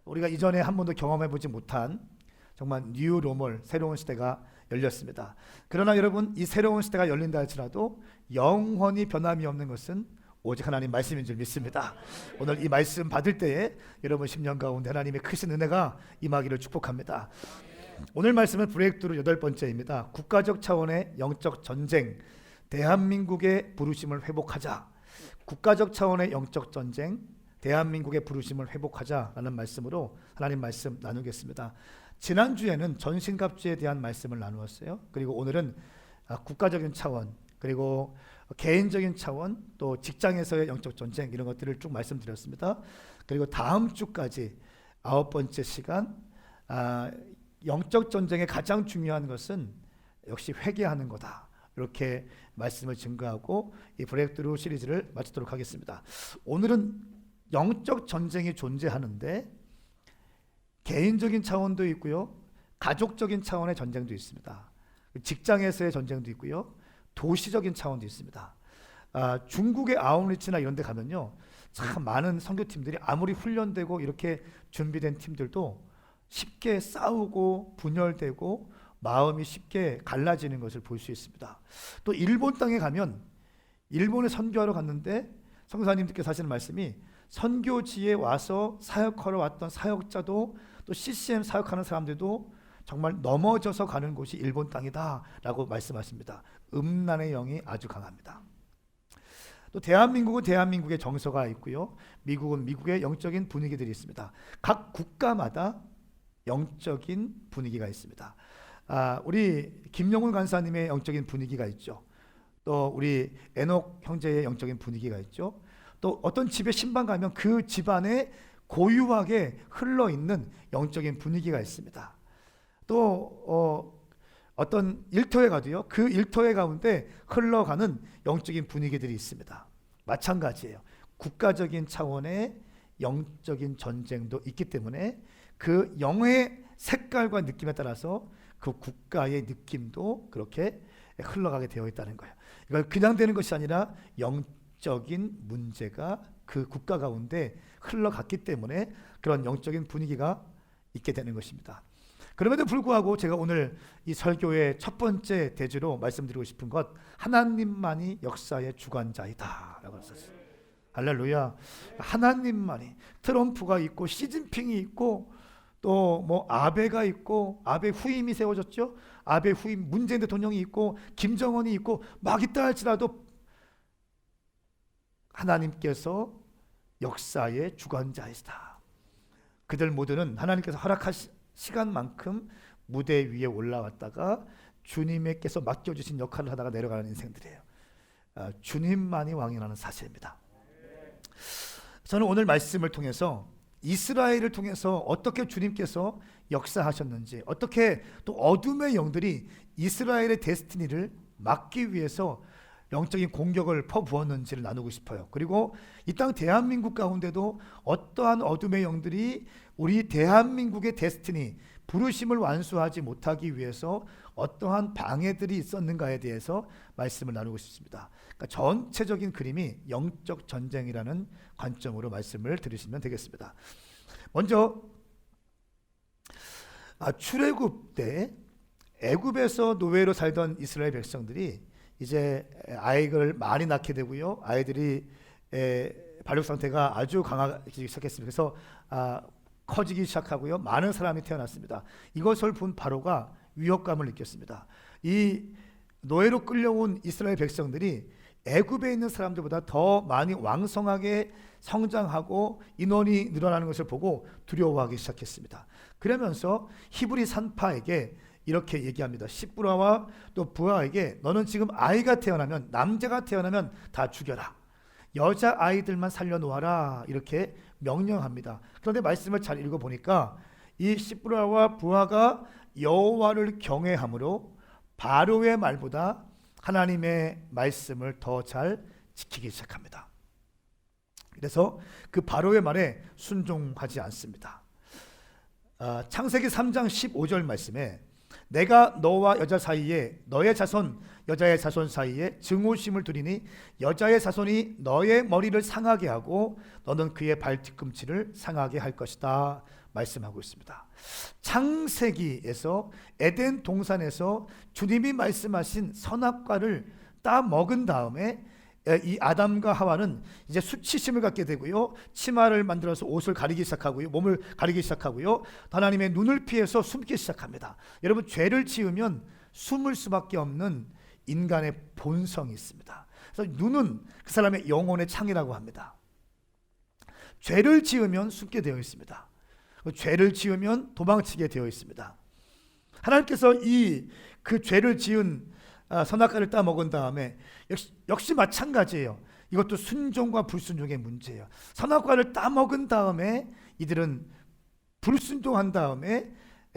우리가 이전에 한 번도 경험해보지 못한 정말 뉴 노멀, 새로운 시대가 열렸습니다. 그러나 여러분, 이 새로운 시대가 열린다 할지라도 영원히 변함이 없는 것은 오직 하나님 말씀인 줄 믿습니다. 오늘 이 말씀 받을 때에 여러분 심령 가운데 하나님의 크신 은혜가 임하기를 축복합니다. 오늘 말씀은 브레이크트루 8번째입니다. 국가적 차원의 영적 전쟁, 대한민국의 부르심을 회복하자. 국가적 차원의 영적 전쟁, 대한민국의 부르심을 회복하자라는 말씀으로 하나님 말씀 나누겠습니다. 지난주에는 전신갑주에 대한 말씀을 나누었어요. 그리고 오늘은 국가적인 차원, 그리고 개인적인 차원, 또 직장에서의 영적 전쟁, 이런 것들을 쭉 말씀드렸습니다. 그리고 다음 주까지 9번째 시간, 영적 전쟁의 가장 중요한 것은 역시 회개하는 거다, 이렇게 말씀을 증거하고 이 브레이크트루 시리즈를 마치도록 하겠습니다. 오늘은 영적 전쟁이 존재하는데 개인적인 차원도 있고요, 가족적인 차원의 전쟁도 있습니다. 직장에서의 전쟁도 있고요, 도시적인 차원도 있습니다. 중국의 아웃리치나 이런 데 가면요, 참 많은 선교팀들이 아무리 훈련되고 이렇게 준비된 팀들도 쉽게 싸우고 분열되고 마음이 쉽게 갈라지는 것을 볼 수 있습니다. 또 일본 땅에 가면, 일본에 선교하러 갔는데 선교사님들께서 하시는 말씀이, 선교지에 와서 사역하러 왔던 사역자도 또 CCM 사역하는 사람들도 정말 넘어져서 가는 곳이 일본 땅이다 라고 말씀하십니다. 음란의 영이 아주 강합니다. 또 대한민국은 대한민국의 정서가 있고요, 미국은 미국의 영적인 분위기들이 있습니다. 각 국가마다 영적인 분위기가 있습니다. 우리 김용훈 간사님의 영적인 분위기가 있죠. 또 우리 에녹 형제의 영적인 분위기가 있죠. 또 어떤 집에 신방 가면 그 집안에 고유하게 흘러있는 영적인 분위기가 있습니다. 또 어떤 일터에 가도요, 그 일터에 가운데 흘러가는 영적인 분위기들이 있습니다. 마찬가지예요. 국가적인 차원의 영적인 전쟁도 있기 때문에 그 영의 색깔과 느낌에 따라서 그 국가의 느낌도 그렇게 흘러가게 되어 있다는 거예요. 이걸 그냥 되는 것이 아니라 영적인 문제가 그 국가 가운데 흘러갔기 때문에 그런 영적인 분위기가 있게 되는 것입니다. 그럼에도 불구하고 제가 오늘 이 설교의 첫 번째 대주로 말씀드리고 싶은 것, 하나님만이 역사의 주관자이다 라고 썼어요. 할렐루야. 하나님만이, 트럼프가 있고 시진핑이 있고 또 뭐 아베가 있고, 아베 후임이 세워졌죠. 아베 후임 문재인 대통령이 있고 김정은이 있고 막 있다 할지라도 하나님께서 역사의 주관자이시다. 그들 모두는 하나님께서 허락하신 시간만큼 무대 위에 올라왔다가 주님께서 맡겨주신 역할을 하다가 내려가는 인생들이에요. 주님만이 왕이라는 사실입니다. 저는 오늘 말씀을 통해서 이스라엘을 통해서 어떻게 주님께서 역사하셨는지, 어떻게 또 어둠의 영들이 이스라엘의 데스티니를 막기 위해서 영적인 공격을 퍼부었는지를 나누고 싶어요. 그리고 이 땅 대한민국 가운데도 어떠한 어둠의 영들이 우리 대한민국의 데스티니, 부르심을 완수하지 못하기 위해서 어떠한 방해들이 있었는가에 대해서 말씀을 나누고 싶습니다. 그러니까 전체적인 그림이 영적 전쟁이라는 관점으로 말씀을 들으시면 되겠습니다. 먼저 출애굽 때 애굽에서 노예로 살던 이스라엘 백성들이 이제 아이를 많이 낳게 되고요, 아이들이 발육 상태가 아주 강하기 시작했습니다. 그래서 커지기 시작하고요, 많은 사람이 태어났습니다. 이것을 본 바로가 위협감을 느꼈습니다. 이 노예로 끌려온 이스라엘 백성들이 애굽에 있는 사람들보다 더 많이 왕성하게 성장하고 인원이 늘어나는 것을 보고 두려워하기 시작했습니다. 그러면서 히브리 산파에게 이렇게 얘기합니다. 시브라와 또 부하에게, 너는 지금 아이가 태어나면, 남자가 태어나면 다 죽여라. 여자 아이들만 살려놓아라. 이렇게 명령합니다. 그런데 말씀을 잘 읽어보니까 이 시브라와 부하가 여호와를 경외함으로 바로의 말보다 하나님의 말씀을 더 잘 지키기 시작합니다. 그래서 그 바로의 말에 순종하지 않습니다. 창세기 3장 15절 말씀에, 내가 너와 여자 사이에 너의 자손 여자의 자손 사이에 증오심을 두리니 여자의 자손이 너의 머리를 상하게 하고 너는 그의 발뒤꿈치를 상하게 할 것이다 말씀하고 있습니다. 창세기에서 에덴 동산에서 주님이 말씀하신 선악과를 따 먹은 다음에 이 아담과 하와는 이제 수치심을 갖게 되고요, 치마를 만들어서 옷을 가리기 시작하고요, 몸을 가리기 시작하고요, 하나님의 눈을 피해서 숨기 시작합니다. 여러분, 죄를 지으면 숨을 수밖에 없는 인간의 본성이 있습니다. 그래서 눈은 그 사람의 영혼의 창이라고 합니다. 죄를 지으면 숨게 되어 있습니다. 죄를 지으면 도망치게 되어 있습니다. 하나님께서 그 죄를 지은 선악과를 따 먹은 다음에 역시 마찬가지예요. 이것도 순종과 불순종의 문제예요. 선악과를 따 먹은 다음에 이들은 불순종한 다음에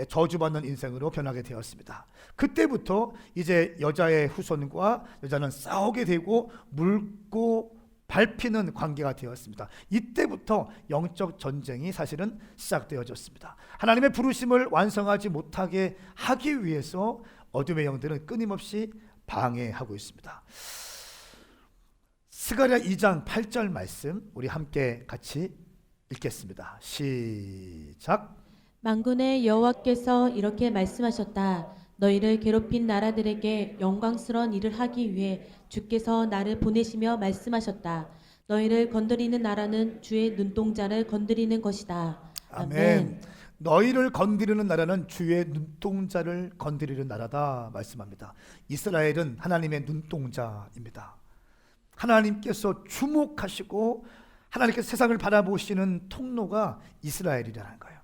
저주받는 인생으로 변하게 되었습니다. 그때부터 이제 여자의 후손과 여자는 싸우게 되고 물고 밟히는 관계가 되었습니다. 이때부터 영적 전쟁이 사실은 시작되어졌습니다. 하나님의 부르심을 완성하지 못하게 하기 위해서 어둠의 영들은 끊임없이 방해하고 있습니다. 스가랴 2장 8절 말씀 우리 함께 같이 읽겠습니다. 시작. 만군의 여호와께서 이렇게 말씀하셨다. 너희를 괴롭힌 나라들에게 영광스러운 일을 하기 위해 주께서 나를 보내시며 말씀하셨다. 너희를 건드리는 나라는 주의 눈동자를 건드리는 것이다. 아멘. 너희를 건드리는 나라는 주의 눈동자를 건드리는 나라다 말씀합니다. 이스라엘은 하나님의 눈동자입니다. 하나님께서 주목하시고 하나님께서 세상을 바라보시는 통로가 이스라엘이라는 거예요.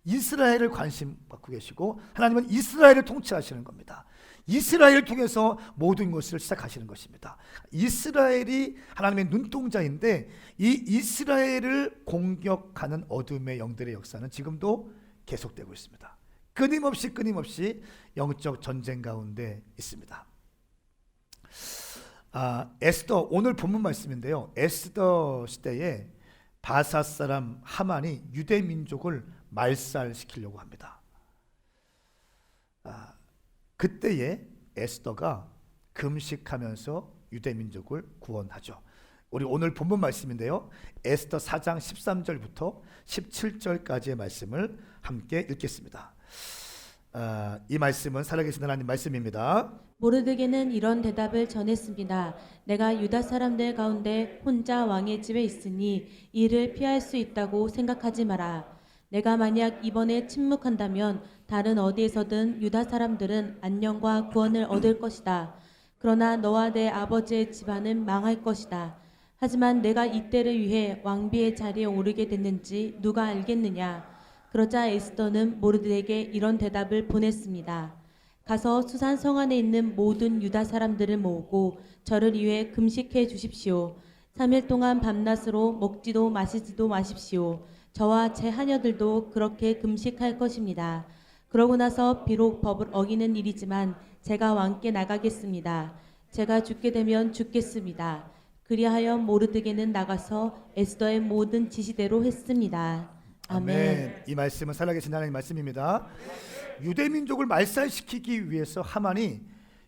이스라엘을 관심 갖고 계시고 하나님은 이스라엘을 통치하시는 겁니다. 이스라엘을 통해서 모든 것을 시작하시는 것입니다. 이스라엘이 하나님의 눈동자인데 이 이스라엘을 공격하는 어둠의 영들의 역사는 지금도 계속되고 있습니다. 끊임없이 영적 전쟁 가운데 있습니다. 에스더, 오늘 본문 말씀인데요, 에스더 시대에 바사 사람 하만이 유대 민족을 말살시키려고 합니다. 그때에 에스더가 금식하면서 유대 민족을 구원하죠. 우리 오늘 본문 말씀인데요, 에스더 4장 13절부터 17절까지의 말씀을 함께 읽겠습니다. 이 말씀은 살아계신 하나님 말씀입니다. 모르드게는 이런 대답을 전했습니다. 내가 유다 사람들 가운데 혼자 왕의 집에 있으니 이를 피할 수 있다고 생각하지 마라. 내가 만약 이번에 침묵한다면 다른 어디에서든 유다 사람들은 안녕과 구원을 얻을 것이다. 그러나 너와 내 아버지의 집안은 망할 것이다. 하지만 내가 이때를 위해 왕비의 자리에 오르게 됐는지 누가 알겠느냐. 그러자 에스더는 모르드에게 이런 대답을 보냈습니다. 가서 수산 성 안에 있는 모든 유다 사람들을 모으고 저를 위해 금식해 주십시오. 3일 동안 밤낮으로 먹지도 마시지도 마십시오. 저와 제 하녀들도 그렇게 금식할 것입니다. 그러고 나서 비록 법을 어기는 일이지만 제가 왕께 나가겠습니다. 제가 죽게 되면 죽겠습니다. 그리하여 모르드게는 나가서 에스더의 모든 지시대로 했습니다. 아멘. 이 말씀은 살아계신 하나님의 말씀입니다. 유대 민족을 말살시키기 위해서 하만이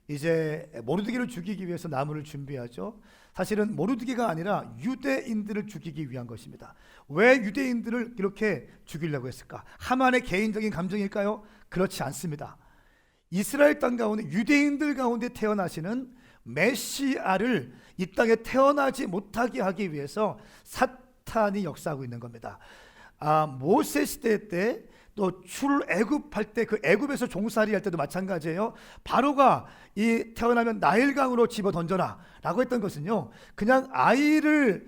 이제 모르드게를 죽이기 위해서 나무를 준비하죠. 사실은 모르드게가 아니라 유대인들을 죽이기 위한 것입니다. 왜 유대인들을 이렇게 죽이려고 했을까? 하만의 개인적인 감정일까요? 그렇지 않습니다. 이스라엘 땅 가운데 유대인들 가운데 태어나시는 메시아를 이 땅에 태어나지 못하게 하기 위해서 사탄이 역사하고 있는 겁니다. 모세 시대 때 또 출애굽할 때 그 애굽에서 종살이 할 때도 마찬가지예요. 바로가 이 태어나면 나일강으로 집어 던져라 라고 했던 것은요, 그냥 아이를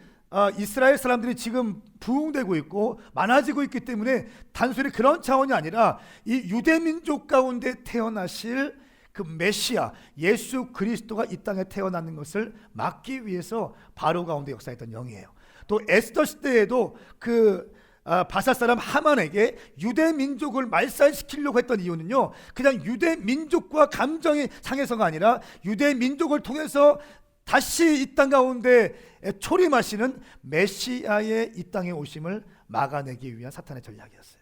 이스라엘 사람들이 지금 부흥되고 있고 많아지고 있기 때문에 단순히 그런 차원이 아니라 이 유대 민족 가운데 태어나실 그 메시아 예수 그리스도가 이 땅에 태어나는 것을 막기 위해서 바로 가운데 역사했던 영이에요. 또 에스더 시대에도 바사 사람 하만에게 유대 민족을 말살시키려고 했던 이유는요, 그냥 유대 민족과 감정이 상해서가 아니라 유대 민족을 통해서 다시 이 땅 가운데 초림하시는 메시아의 이 땅에 오심을 막아내기 위한 사탄의 전략이었어요.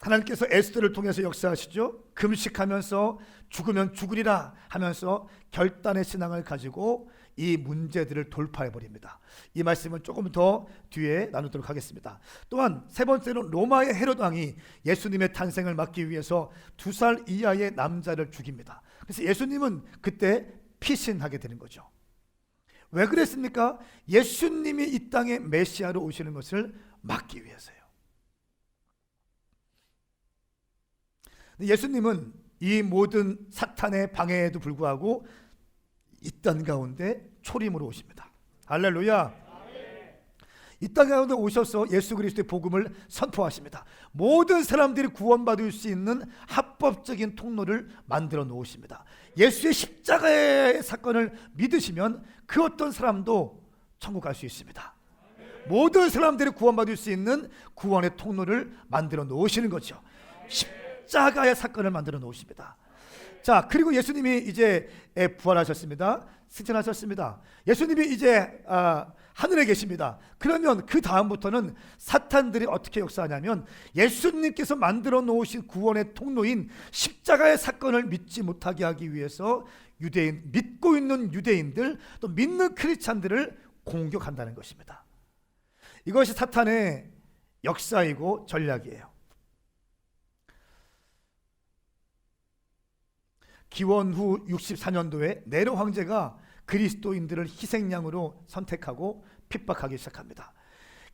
하나님께서 에스더를 통해서 역사하시죠. 금식하면서 죽으면 죽으리라 하면서 결단의 신앙을 가지고 이 문제들을 돌파해 버립니다. 이 말씀은 조금 더 뒤에 나누도록 하겠습니다. 또한 세 번째는 로마의 헤롯 왕이 예수님의 탄생을 막기 위해서 2살 이하의 남자를 죽입니다. 그래서 예수님은 그때 피신하게 되는 거죠. 왜 그랬습니까? 예수님이 이 땅에 메시아로 오시는 것을 막기 위해서요. 예수님은 이 모든 사탄의 방해에도 불구하고 이 땅 가운데 초림으로 오십니다. 할렐루야. 이 땅 가운데 오셔서 예수 그리스도의 복음을 선포하십니다. 모든 사람들이 구원받을 수 있는 합법적인 통로를 만들어 놓으십니다. 예수의 십자가의 사건을 믿으시면 그 어떤 사람도 천국 갈 수 있습니다. 모든 사람들이 구원받을 수 있는 구원의 통로를 만들어 놓으시는 거죠. 십자가의 사건을 만들어 놓으십니다. 자, 그리고 예수님이 이제 부활하셨습니다. 승천하셨습니다. 예수님이 이제 하늘에 계십니다. 그러면 그 다음부터는 사탄들이 어떻게 역사하냐면 예수님께서 만들어 놓으신 구원의 통로인 십자가의 사건을 믿지 못하게 하기 위해서 믿고 있는 유대인들 또 믿는 크리스찬들을 공격한다는 것입니다. 이것이 사탄의 역사이고 전략이에요. 기원 후 64년도에 네로 황제가 그리스도인들을 희생양으로 선택하고 핍박하기 시작합니다.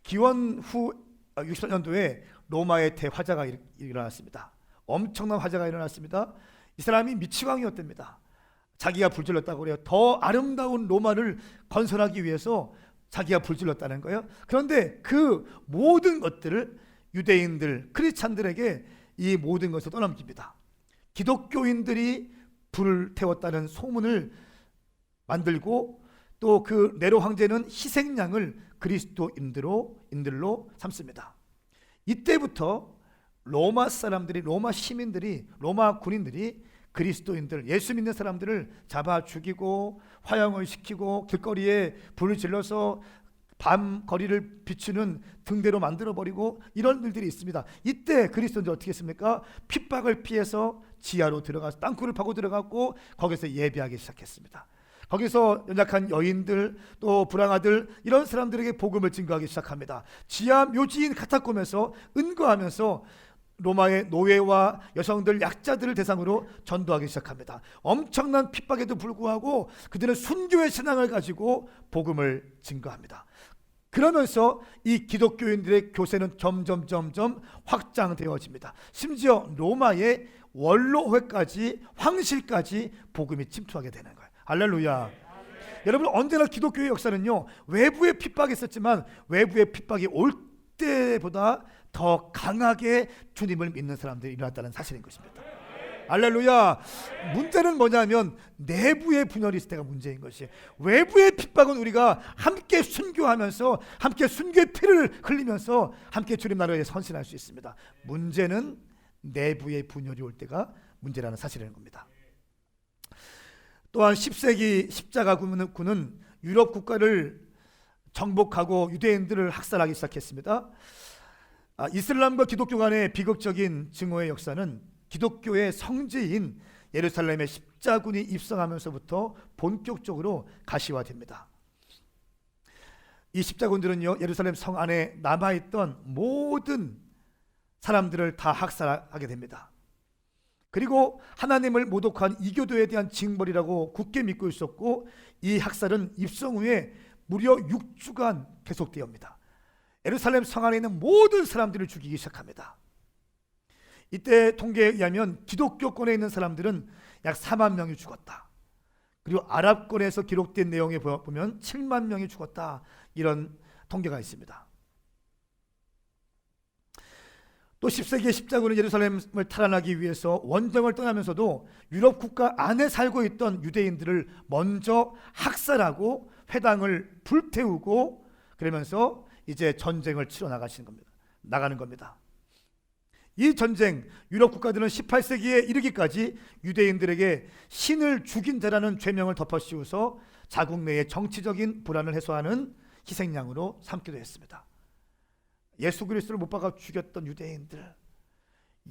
기원 후 64년도에 로마의 대화재가 일어났습니다. 엄청난 화재가 일어났습니다. 이 사람이 미치광이었답니다. 자기가 불질렀다고 그래요. 더 아름다운 로마를 건설하기 위해서 자기가 불질렀다는 거예요. 그런데 그 모든 것들을 유대인들, 크리스찬들에게 이 모든 것을 떠넘깁니다. 기독교인들이 불을 태웠다는 소문을 만들고 또 그 네로 황제는 희생양을 그리스도인들로 삼습니다. 이때부터 로마 사람들이, 로마 시민들이, 로마 군인들이 그리스도인들, 예수 믿는 사람들을 잡아 죽이고 화형을 시키고 길거리에 불을 질러서 밤 거리를 비추는 등대로 만들어버리고 이런 일들이 있습니다. 이때 그리스도인들 어떻게 했습니까? 핍박을 피해서 지하로 들어가서 땅굴을 파고 들어갔고 거기서 예배하기 시작했습니다. 거기서 연약한 여인들 또 불황아들 이런 사람들에게 복음을 증거하기 시작합니다. 지하 묘지인 카타콤에서 은거하면서 로마의 노예와 여성들 약자들을 대상으로 전도하기 시작합니다. 엄청난 핍박에도 불구하고 그들은 순교의 신앙을 가지고 복음을 증거합니다. 그러면서 이 기독교인들의 교세는 점점 확장되어집니다. 심지어 로마의 원로회까지 황실까지 복음이 침투하게 되는 거예요. 할렐루야. 여러분, 언제나 기독교의 역사는요, 외부의 핍박이 있었지만 외부의 핍박이 올 때보다 더 강하게 주님을 믿는 사람들이 일어났다는 사실인 것입니다. 할렐루야. 문제는 뭐냐면 내부의 분열이 있을 때가 문제인 것이에요. 외부의 핍박은 우리가 함께 순교하면서 함께 순교의 피를 흘리면서 함께 주님 나라에 선신할 수 있습니다. 문제는 내부의 분열이 올 때가 문제라는 사실인 겁니다. 또한 10세기 십자가군은 유럽 국가를 정복하고 유대인들을 학살하기 시작했습니다. 이슬람과 기독교 간의 비극적인 증오의 역사는 기독교의 성지인 예루살렘에 십자군이 입성하면서부터 본격적으로 가시화됩니다. 이 십자군들은요, 예루살렘 성 안에 남아있던 모든 사람들을 다 학살하게 됩니다. 그리고 하나님을 모독한 이교도에 대한 징벌이라고 굳게 믿고 있었고 이 학살은 입성 후에 무려 6주간 계속되옵니다. 예루살렘 성 안에 있는 모든 사람들을 죽이기 시작합니다. 이때 통계에 의하면 기독교권에 있는 사람들은 약 4만 명이 죽었다. 그리고 아랍권에서 기록된 내용에 보면 7만 명이 죽었다. 이런 통계가 있습니다. 또 10세기의 십자군은 예루살렘을 탈환하기 위해서 원정을 떠나면서도 유럽 국가 안에 살고 있던 유대인들을 먼저 학살하고 회당을 불태우고 그러면서 이제 전쟁을 치러 나가는 겁니다. 이 전쟁, 유럽 국가들은 18세기에 이르기까지 유대인들에게 신을 죽인 자라는 죄명을 덮어씌워서 자국 내의 정치적인 불안을 해소하는 희생양으로 삼기도 했습니다. 예수 그리스도를 못 박아 죽였던 유대인들,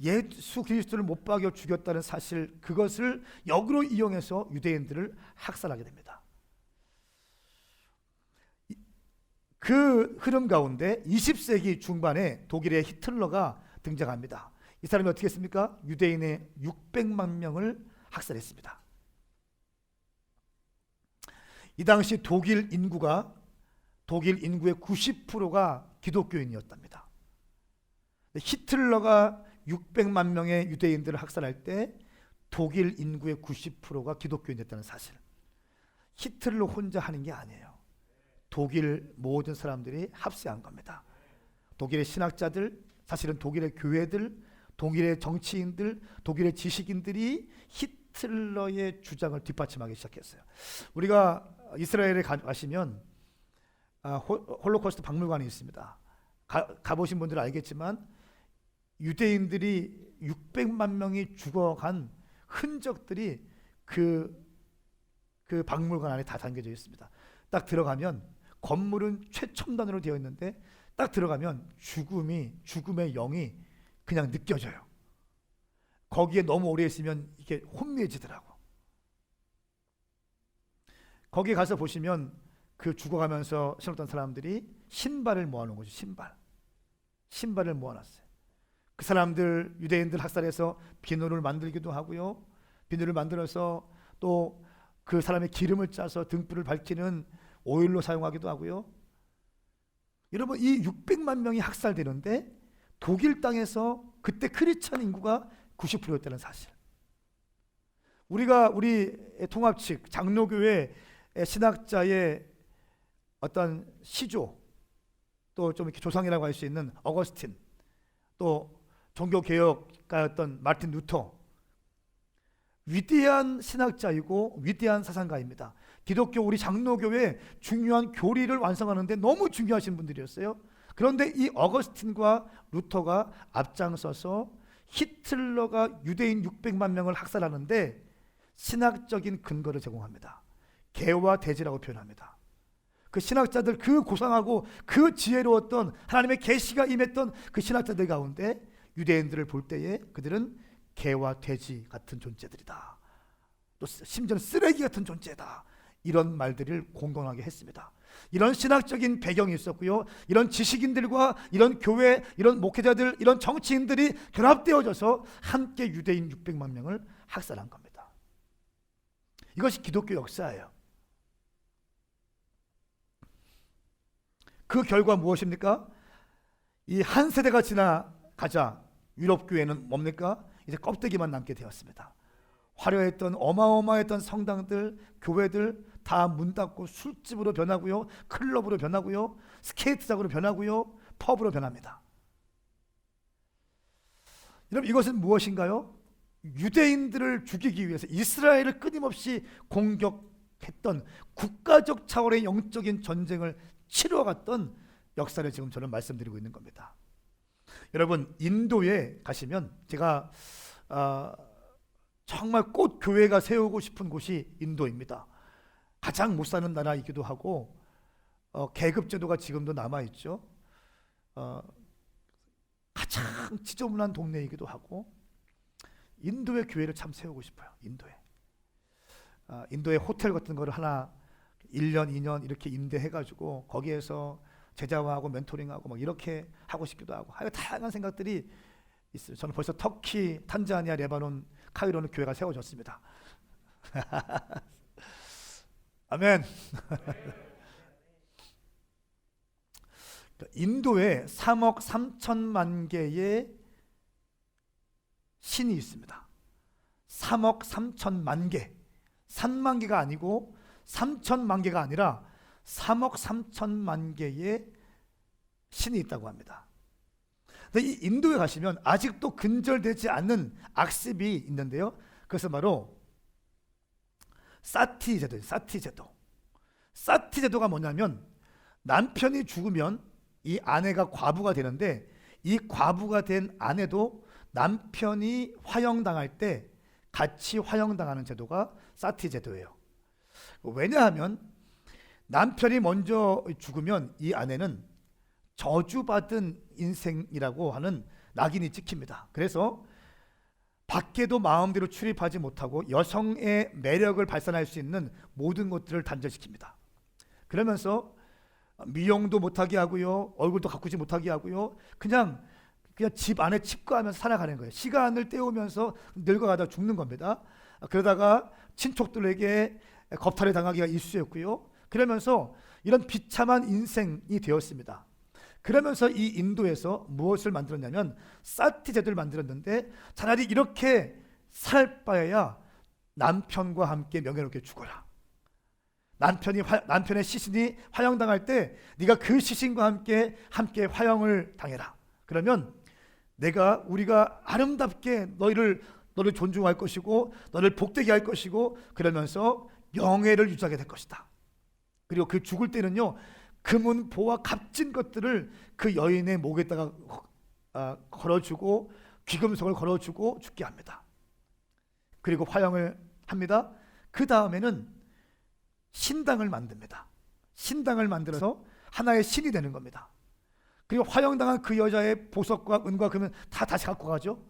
예수 그리스도를 못 박여 죽였다는 사실, 그것을 역으로 이용해서 유대인들을 학살하게 됩니다. 그 흐름 가운데 20세기 중반에 독일의 히틀러가 등장합니다. 이 사람이 어떻게 했습니까? 유대인의 600만 명을 학살했습니다. 이 당시 독일 인구의 90%가 기독교인이었답니다. 히틀러가 600만 명의 유대인들을 학살할 때 독일 인구의 90%가 기독교인이었다는 사실. 히틀러 혼자 하는 게 아니에요. 독일 모든 사람들이 합세한 겁니다. 독일의 신학자들, 사실은 독일의 교회들, 독일의 정치인들, 독일의 지식인들이 히틀러의 주장을 뒷받침하기 시작했어요. 우리가 이스라엘에 가시면 홀로코스트 박물관이 있습니다. 가보신 분들은 알겠지만 유대인들이 600만 명이 죽어간 흔적들이 그 박물관 안에 다 담겨져 있습니다. 딱 들어가면 건물은 최첨단으로 되어 있는데 딱 들어가면 죽음의 영이 그냥 느껴져요. 거기에 너무 오래 있으면 이게 혼미해지더라고. 거기에 가서 보시면 그 죽어가면서 신었던 사람들이 신발을 모아놓은 거죠. 신발을 모아놨어요. 그 사람들, 유대인들 학살해서 비누를 만들기도 하고요. 비누를 만들어서 또 그 사람의 기름을 짜서 등불을 밝히는 오일로 사용하기도 하고요. 여러분, 이 600만 명이 학살되는데 독일 땅에서 그때 크리스천 인구가 90%였다는 사실. 우리 통합 측 장로교회 신학자의 어떤 시조, 또 좀 이렇게 조상이라고 할 수 있는 어거스틴, 또 종교개혁가였던 마르틴 루터, 위대한 신학자이고 위대한 사상가입니다. 기독교 우리 장로교회 중요한 교리를 완성하는데 너무 중요하신 분들이었어요. 그런데 이 어거스틴과 루터가 앞장서서 히틀러가 유대인 600만 명을 학살하는데 신학적인 근거를 제공합니다. 개화대지라고 표현합니다. 그 신학자들, 그 고상하고 그 지혜로웠던 하나님의 계시가 임했던 그 신학자들 가운데 유대인들을 볼 때에 그들은 개와 돼지 같은 존재들이다. 또 심지어는 쓰레기 같은 존재다. 이런 말들을 공공하게 했습니다. 이런 신학적인 배경이 있었고요. 이런 지식인들과 이런 교회, 이런 목회자들, 이런 정치인들이 결합되어져서 함께 유대인 600만 명을 학살한 겁니다. 이것이 기독교 역사예요. 그 결과 무엇입니까? 이 한 세대가 지나가자 유럽 교회는 뭡니까? 이제 껍데기만 남게 되었습니다. 화려했던 어마어마했던 성당들, 교회들 다 문 닫고 술집으로 변하고요, 클럽으로 변하고요, 스케이트장으로 변하고요, 펍으로 변합니다. 여러분, 이것은 무엇인가요? 유대인들을 죽이기 위해서 이스라엘을 끊임없이 공격했던 국가적 차원의 영적인 전쟁을 치러갔던 역사를 지금 저는 말씀드리고 있는 겁니다. 여러분, 인도에 가시면 제가 정말 꼭 교회가 세우고 싶은 곳이 인도입니다. 가장 못 사는 나라이기도 하고 계급제도가 지금도 남아있죠. 가장 지저분한 동네이기도 하고 인도의 교회를 참 세우고 싶어요. 인도의 호텔 같은 거를 하나 1년, 2년 이렇게 임대해가지고 거기에서 제자화하고 멘토링하고 막 이렇게 하고 싶기도 하고 다양한 생각들이 있어요. 저는 벌써 터키, 탄자니아, 레바논, 카이로는 교회가 세워졌습니다. 아멘. 인도에 3억 3천만 개의 신이 있습니다. 3억 3천만 개. 3만 개가 아니고 3천만 개가 아니라 3억 3천만 개의 신이 있다고 합니다. 근데 이 인도에 가시면 아직도 근절되지 않는 악습이 있는데요. 그것은 바로 사티 제도예요. 사티 제도가 뭐냐면 남편이 죽으면 이 아내가 과부가 되는데 이 과부가 된 아내도 남편이 화형당할 때 같이 화형당하는 제도가 사티 제도예요. 왜냐하면 남편이 먼저 죽으면 이 아내는 저주받은 인생이라고 하는 낙인이 찍힙니다. 그래서 밖에도 마음대로 출입하지 못하고 여성의 매력을 발산할 수 있는 모든 것들을 단절시킵니다. 그러면서 미용도 못하게 하고요, 얼굴도 가꾸지 못하게 하고요, 그냥 집 안에 칩거하면서 살아가는 거예요. 시간을 때우면서 늙어가다 죽는 겁니다. 그러다가 친척들에게 겁탈을 당하기가 일쑤였고요. 그러면서 이런 비참한 인생이 되었습니다. 그러면서 이 인도에서 무엇을 만들었냐면 사티 제도를 만들었는데, 차라리 이렇게 살 바에야 남편과 함께 명예롭게 죽어라. 남편의 시신이 화형당할 때 네가 그 시신과 함께 화형을 당해라. 그러면 우리가 아름답게 너를 존중할 것이고 너를 복되게 할 것이고, 그러면서 영예를 유지하게 될 것이다. 그리고 그 죽을 때는요, 금은 보와 값진 것들을 그 여인의 목에다가 걸어주고 귀금속을 걸어주고 죽게 합니다. 그리고 화형을 합니다. 그 다음에는 신당을 만듭니다. 신당을 만들어서 하나의 신이 되는 겁니다. 그리고 화형당한 그 여자의 보석과 은과 금은 다 다시 갖고 가죠.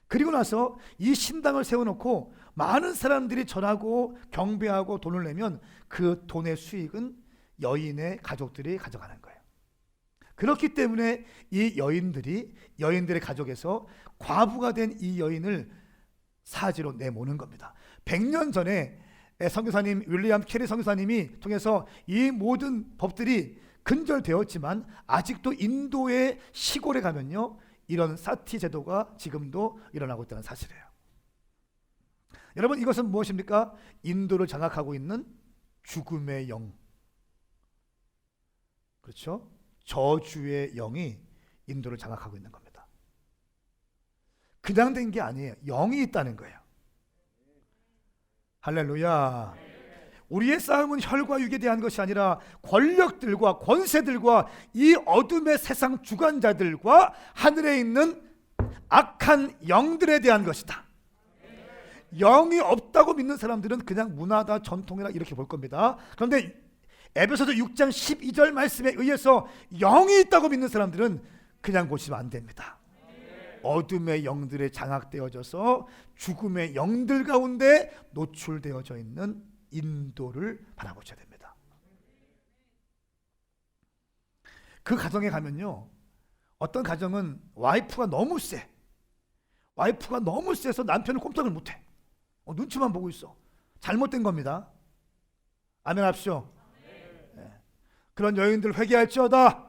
그리고 나서 이 신당을 세워놓고 많은 사람들이 절하고 경배하고 돈을 내면 그 돈의 수익은 여인의 가족들이 가져가는 거예요. 그렇기 때문에 이 여인들의 가족에서 과부가 된 이 여인을 사지로 내모는 겁니다. 100년 전에 선교사님 윌리엄 캐리 선교사님이 통해서 이 모든 법들이 근절되었지만 아직도 인도의 시골에 가면요, 이런 사티 제도가 지금도 일어나고 있다는 사실이에요. 여러분, 이것은 무엇입니까? 인도를 장악하고 있는 죽음의 영, 그렇죠? 저주의 영이 인도를 장악하고 있는 겁니다. 그냥 된 게 아니에요. 영이 있다는 거예요. 할렐루야. 우리의 싸움은 혈과 육에 대한 것이 아니라 권력들과 권세들과 이 어둠의 세상 주관자들과 하늘에 있는 악한 영들에 대한 것이다. 영이 없다고 믿는 사람들은 그냥 문화다, 전통이다 이렇게 볼 겁니다. 그런데 에베소서 6장 12절 말씀에 의해서 영이 있다고 믿는 사람들은 그냥 보시면 안 됩니다. 어둠의 영들에 장악되어져서 죽음의 영들 가운데 노출되어져 있는 인도를 바라보셔야 됩니다. 그 가정에 가면요, 어떤 가정은 와이프가 너무 세서 남편을 꼼짝을 못해. 눈치만 보고 있어. 잘못된 겁니다. 아멘 합시오. 네. 그런 여인들 회개할지어다.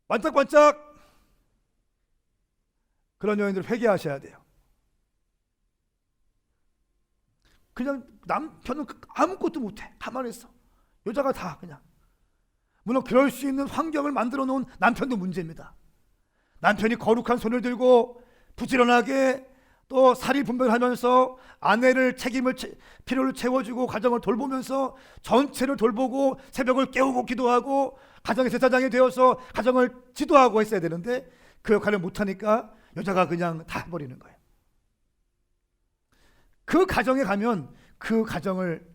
반짝반짝. 그런 여인들 회개하셔야 돼요. 그냥 남편은 아무것도 못해. 가만히 있어. 여자가 다 그냥. 물론 그럴 수 있는 환경을 만들어 놓은 남편도 문제입니다. 남편이 거룩한 손을 들고 부지런하게 또 사리 분별하면서 아내를 필요를 채워주고 가정을 돌보면서 전체를 돌보고 새벽을 깨우고 기도하고 가정의 제사장이 되어서 가정을 지도하고 했어야 되는데 그 역할을 못하니까 여자가 그냥 다 해버리는 거예요. 그 가정에 가면 그 가정을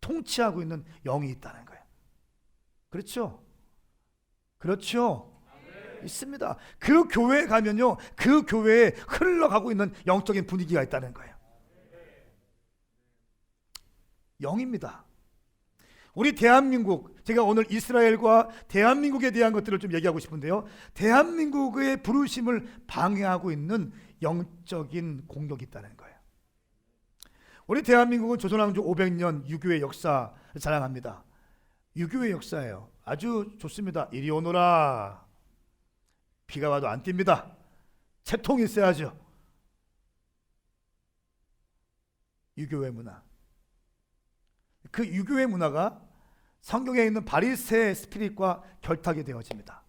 통치하고 있는 영이 있다는 거예요. 그렇죠? 그렇죠? 있습니다. 그 교회에 가면요, 그 교회에 흘러가고 있는 영적인 분위기가 있다는 거예요. 영입니다. 우리 대한민국, 제가 오늘 이스라엘과 대한민국에 대한 것들을 좀 얘기하고 싶은데요, 대한민국의 부르심을 방해하고 있는 영적인 공격이 있다는 거예요. 우리 대한민국은 조선왕조 500년 유교의 역사를 자랑합니다. 유교의 역사예요. 아주 좋습니다. 이리 오너라. 비가 와도 안 뜁니다. 채통이 있어야죠. 유교의 문화. 그 유교의 문화가 성경에 있는 바리새 스피릿과 결탁이 되어집니다.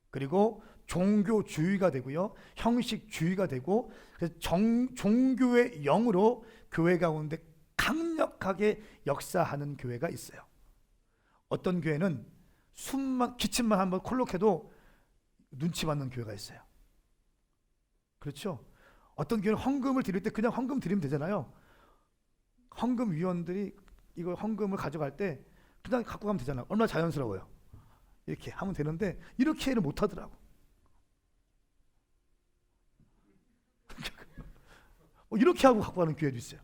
그리고 종교주의가 되고요, 형식주의가 되고, 그래서 종교의 영으로 교회 가운데 강력하게 역사하는 교회가 있어요. 어떤 교회는 기침만 한번 콜록해도 눈치 받는 교회가 있어요. 그렇죠? 어떤 교회는 헌금을 드릴 때 그냥 헌금 드리면 되잖아요. 헌금 위원들이 이거 헌금을 가져갈 때 그냥 갖고 가면 되잖아요. 얼마나 자연스러워요. 이렇게 하면 되는데 이렇게는 못 하더라고. 이렇게 하고 갖고 가는 교회도 있어요.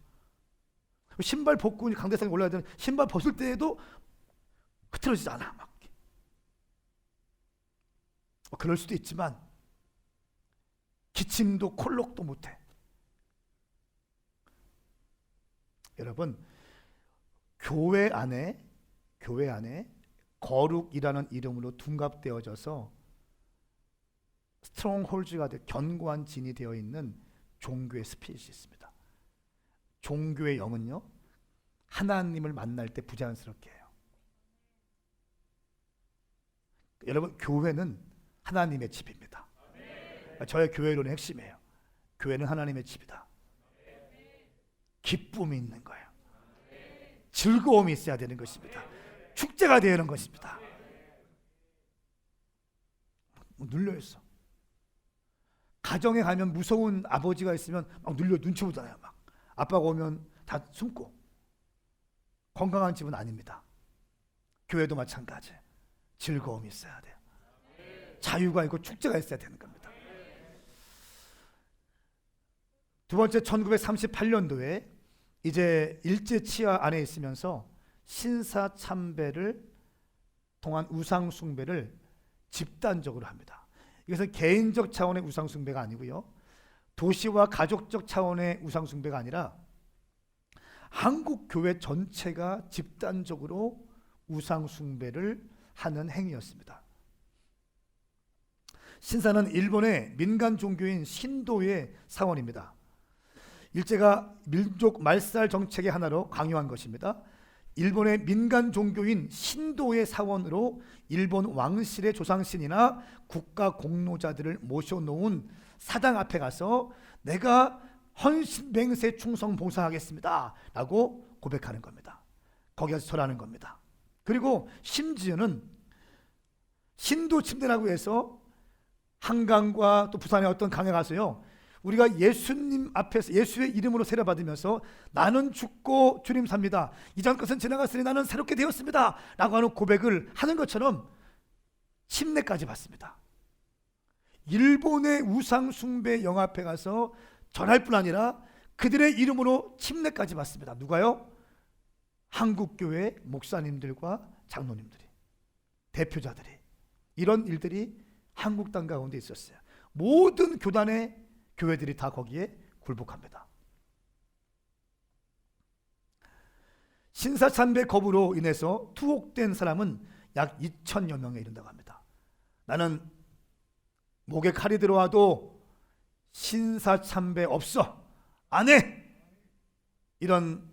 신발 벗고 강대상에 올라야 되는 신발 벗을 때에도 흐트러지지 않아. 막. 그럴 수도 있지만 기침도 콜록도 못해. 여러분, 교회 안에 거룩이라는 이름으로 둔갑되어져서 스트롱홀즈가 견고한 진이 되어 있는 종교의 스피릿이 있습니다. 종교의 영은요, 하나님을 만날 때 부자연스럽게 해요. 여러분, 교회는 하나님의 집입니다. 저의 교회론의 핵심이에요. 교회는 하나님의 집이다. 기쁨이 있는 거예요. 즐거움이 있어야 되는 것입니다. 축제가 되는 것입니다. 눌려있어. 가정에 가면 무서운 아버지가 있으면 막 눌려 눈치 보잖아요. 막 아빠가 오면 다 숨고. 건강한 집은 아닙니다. 교회도 마찬가지. 즐거움이 있어야 돼요. 자유가 있고 축제가 있어야 되는 겁니다. 두 번째, 1938년도에 이제 일제 치하 안에 있으면서 신사 참배를 통한 우상 숭배를 집단적으로 합니다. 이것은 개인적 차원의 우상 숭배가 아니고요, 도시와 가족적 차원의 우상 숭배가 아니라 한국 교회 전체가 집단적으로 우상 숭배를 하는 행위였습니다. 신사는 일본의 민간 종교인 신도의 사원입니다. 일제가 민족 말살 정책의 하나로 강요한 것입니다. 일본의 민간 종교인 신도의 사원으로 일본 왕실의 조상신이나 국가 공로자들을 모셔놓은 사당 앞에 가서 내가 헌신맹세 충성 봉사하겠습니다 라고 고백하는 겁니다. 거기 가서 절하는 겁니다. 그리고 심지어는 신도 침대라고 해서 한강과 또 부산의 어떤 강에 가서요, 우리가 예수님 앞에서 예수의 이름으로 세례받으면서 나는 죽고 주님 삽니다, 이전 것은 지나갔으니 나는 새롭게 되었습니다 라고 하는 고백을 하는 것처럼 침례까지 받습니다. 일본의 우상 숭배 영합에 가서 전할 뿐 아니라 그들의 이름으로 침례까지 받습니다. 누가요? 한국교회 목사님들과 장로님들이, 대표자들이. 이런 일들이 한국 땅 가운데 있었어요. 모든 교단의 교회들이 다 거기에 굴복합니다. 신사참배 거부로 인해서 투옥된 사람은 약 2천여 명에 이른다고 합니다. 나는 목에 칼이 들어와도 신사참배 없어, 안 해! 이런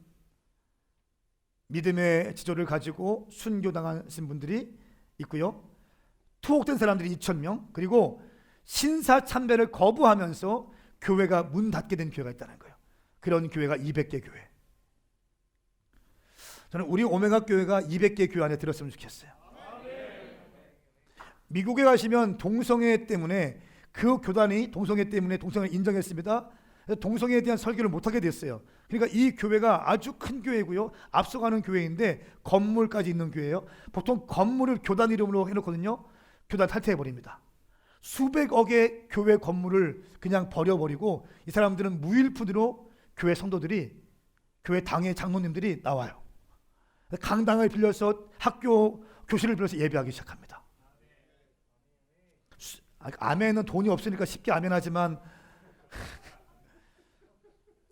믿음의 지조를 가지고 순교당하신 분들이 있고요, 투옥된 사람들이 2,000명, 그리고 신사참배를 거부하면서 교회가 문 닫게 된 교회가 있다는 거예요. 그런 교회가 200개 교회. 저는 우리 오메가 교회가 200개 교회 안에 들었으면 좋겠어요. 미국에 가시면 동성애 때문에 그 교단이 동성애 때문에 동성애를 인정했습니다. 동성애에 대한 설교를 못하게 됐어요. 그러니까 이 교회가 아주 큰 교회고요, 앞서가는 교회인데 건물까지 있는 교회예요. 보통 건물을 교단 이름으로 해놓거든요. 교단 탈퇴해버립니다. 수백억의 교회 건물을 그냥 버려버리고 이 사람들은 무일푼으로 교회 성도들이, 교회 당의 장로님들이 나와요. 강당을 빌려서 학교 교실을 빌려서 예배하기 시작합니다. 아멘은 돈이 없으니까 쉽게 아멘하지만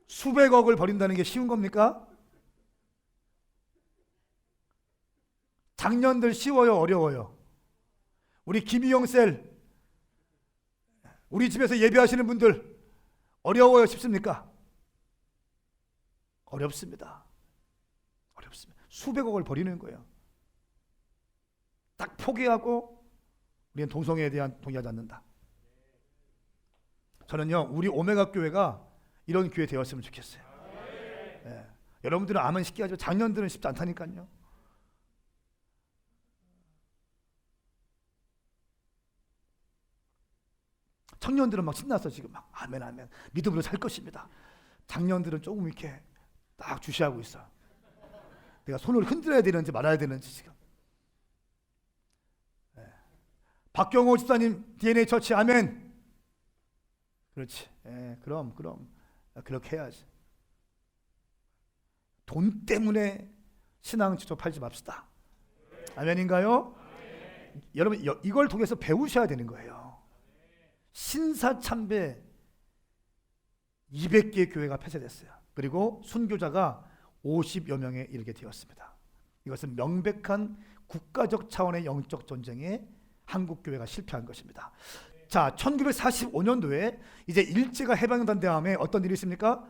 수백억을 버린다는 게 쉬운 겁니까? 장년들 쉬워요, 어려워요? 우리 김희영 셀, 우리 집에서 예배하시는 분들 어려워요, 쉽습니까? 어렵습니다. 어렵습니다. 수백억을 버리는 거예요. 딱 포기하고 우리는 동성애에 대한 동의하지 않는다. 저는요, 우리 오메가 교회가 이런 교회 되었으면 좋겠어요. 네. 여러분들은 아멘 쉽게 하죠. 작년들은 쉽지 않다니까요. 청년들은 막 신나서 지금 막 아멘 아멘 믿음으로 살 것입니다. 작년들은 조금 이렇게 딱 주시하고 있어. 내가 손을 흔들어야 되는지 말아야 되는지 지금. 네. 박경호 집사님 DNA 처치 아멘. 그렇지. 그럼 그렇게 해야지. 돈 때문에 신앙 지조 팔지 맙시다. 아멘인가요? 여러분 이걸 통해서 배우셔야 되는 거예요. 신사참배 200개의 교회가 폐쇄됐어요. 그리고 순교자가 50여 명에 이르게 되었습니다. 이것은 명백한 국가적 차원의 영적 전쟁에 한국 교회가 실패한 것입니다. 자, 1945년도에 이제 일제가 해방된 다음에 어떤 일이 있습니까?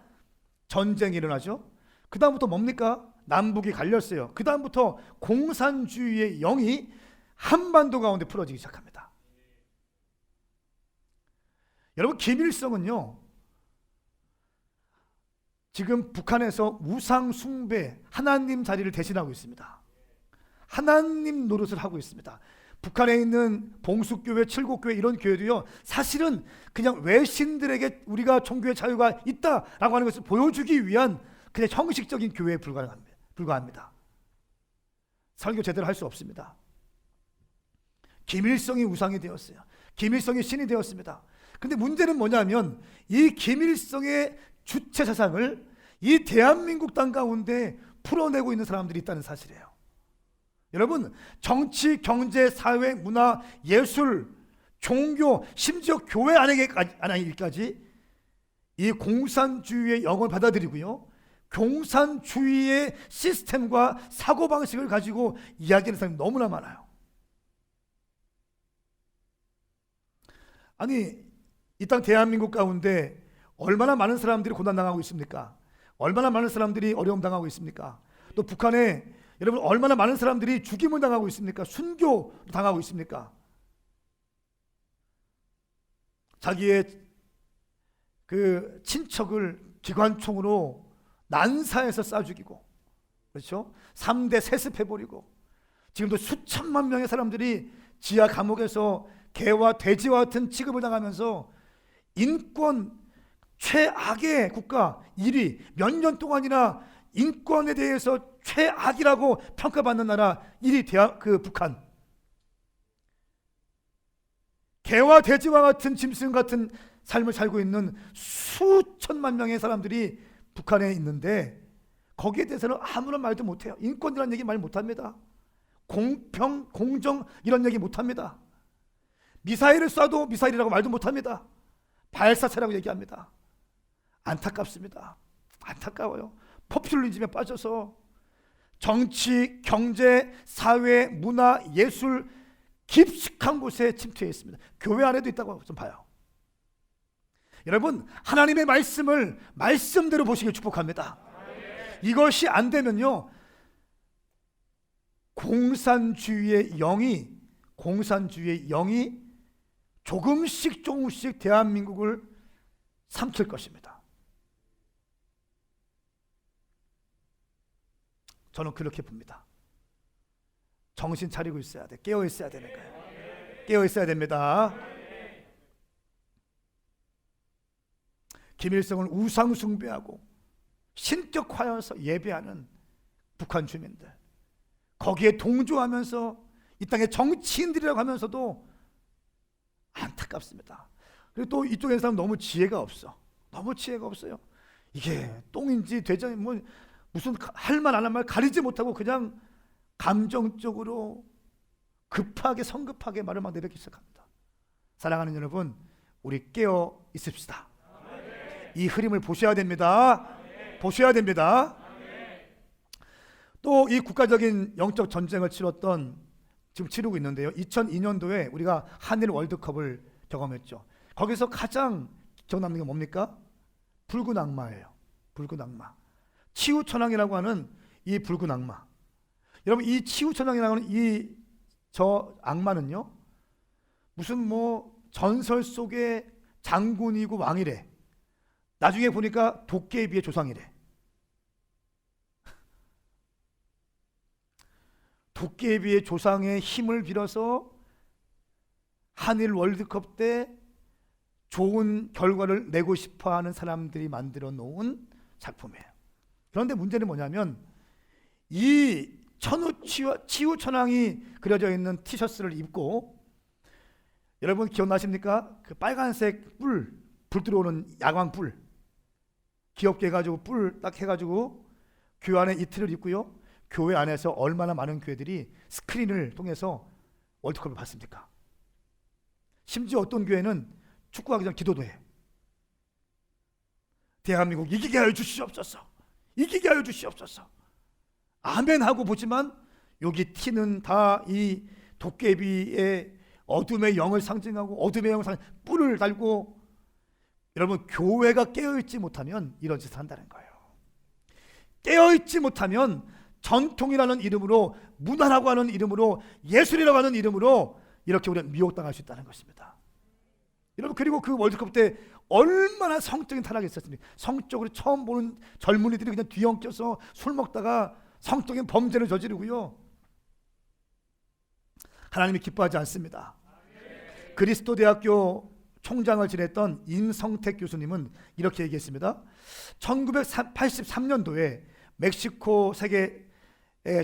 전쟁이 일어나죠. 그 다음부터 뭡니까? 남북이 갈렸어요. 그 다음부터 공산주의의 영이 한반도 가운데 풀어지기 시작합니다. 여러분 김일성은요, 지금 북한에서 우상 숭배, 하나님 자리를 대신하고 있습니다. 하나님 노릇을 하고 있습니다. 북한에 있는 봉숙교회, 칠곡교회 이런 교회도요, 사실은 그냥 외신들에게 우리가 종교의 자유가 있다라고 하는 것을 보여주기 위한 그냥 형식적인 교회에 불과합니다. 설교 제대로 할 수 없습니다. 김일성이 우상이 되었어요. 김일성이 신이 되었습니다. 근데 문제는 뭐냐면 이 김일성의 주체 사상을 이 대한민국 땅 가운데 풀어내고 있는 사람들이 있다는 사실이에요. 여러분, 정치, 경제, 사회, 문화, 예술, 종교, 심지어 교회 안에까지 이 공산주의의 영을 받아들이고요, 공산주의의 시스템과 사고방식을 가지고 이야기하는 사람이 너무나 많아요. 아니, 이 땅 대한민국 가운데 얼마나 많은 사람들이 고난당하고 있습니까? 얼마나 많은 사람들이 어려움 당하고 있습니까? 또 북한에 여러분 얼마나 많은 사람들이 죽임을 당하고 있습니까? 순교 당하고 있습니까? 자기의 그 친척을 기관총으로 난사해서 쏴 죽이고, 그렇죠? 3대 세습해버리고, 지금도 수천만 명의 사람들이 지하 감옥에서 개와 돼지와 같은 취급을 당하면서 인권 최악의 국가 1위, 몇 년 동안이나 인권에 대해서 최악이라고 평가받는 나라 1위 북한. 개와 돼지와 같은 짐승 같은 삶을 살고 있는 수천만 명의 사람들이 북한에 있는데 거기에 대해서는 아무런 말도 못해요. 인권이라는 얘기 말 못합니다. 공평, 공정 이런 얘기 못합니다. 미사일을 쏴도 미사일이라고 말도 못합니다. 발사체라고 얘기합니다. 안타깝습니다. 안타까워요. 포퓰리즘에 빠져서 정치, 경제, 사회, 문화, 예술 깊숙한 곳에 침투해 있습니다. 교회 안에도 있다고 좀 봐요. 여러분, 하나님의 말씀을 말씀대로 보시길 축복합니다. 이것이 안 되면요, 공산주의의 영이 조금씩 대한민국을 삼킬 것입니다. 저는 그렇게 봅니다. 정신 차리고 있어야 돼. 깨어 있어야 되는 거예요. 깨어 있어야 됩니다. 김일성을 우상 숭배하고 신격화해서 예배하는 북한 주민들, 거기에 동조하면서 이 땅의 정치인들이라고 하면서도 안타깝습니다. 그리고 또 이쪽에 사람 너무 지혜가 없어요. 이게 똥인지 돼지인지 뭐 무슨 할 말 안 할 말 가리지 못하고 그냥 감정적으로 성급하게 말을 막 내뱉기 시작합니다. 사랑하는 여러분, 우리 깨어 있읍시다. 이 흐름을 보셔야 됩니다. 보셔야 됩니다. 또 이 국가적인 영적 전쟁을 지금 치르고 있는데요, 2002년도에 우리가 한일 월드컵을 경험했죠. 거기서 가장 기억남는 게 뭡니까? 붉은 악마예요. 붉은 악마, 치우천왕이라고 하는 이 붉은 악마. 여러분, 이 치우천왕이라고 하는 저 악마는요, 무슨 뭐 전설 속의 장군이고 왕이래. 나중에 보니까 도깨비의 조상이래. 도깨비의 조상의 힘을 빌어서 한일 월드컵 때 좋은 결과를 내고 싶어하는 사람들이 만들어 놓은 작품이에요. 그런데 문제는 뭐냐면 이 치우천왕이 그려져 있는 티셔츠를 입고, 여러분 기억나십니까? 그 빨간색 불 들어오는 야광불, 귀엽게 해가지고 뿔 딱 해가지고 교회 안에 이틀을 있고요. 교회 안에서 얼마나 많은 교회들이 스크린을 통해서 월드컵을 봤습니까? 심지어 어떤 교회는 축구하기 전 기도도 해. 대한민국 이기게 하여 주시옵소서. 이기게 하여 주시옵소서. 아멘 하고 보지만 여기 티는 다 이 도깨비의 어둠의 영을 상징하고 어둠의 영을 뿔을 달고, 여러분 교회가 깨어있지 못하면 이런 짓을 한다는 거예요. 깨어있지 못하면 전통이라는 이름으로, 문화라고 하는 이름으로, 예술이라고 하는 이름으로 이렇게 우리가 미혹당할 수 있다는 것입니다. 여러분, 그리고 그 월드컵 때 얼마나 성적인 타락이 있었습니까? 성적으로 처음 보는 젊은이들이 그냥 뒤엉켜서 술 먹다가 성적인 범죄를 저지르고요. 하나님이 기뻐하지 않습니다. 그리스도 대학교 총장을 지냈던 임성택 교수님은 이렇게 얘기했습니다. 1983년도에 멕시코 세계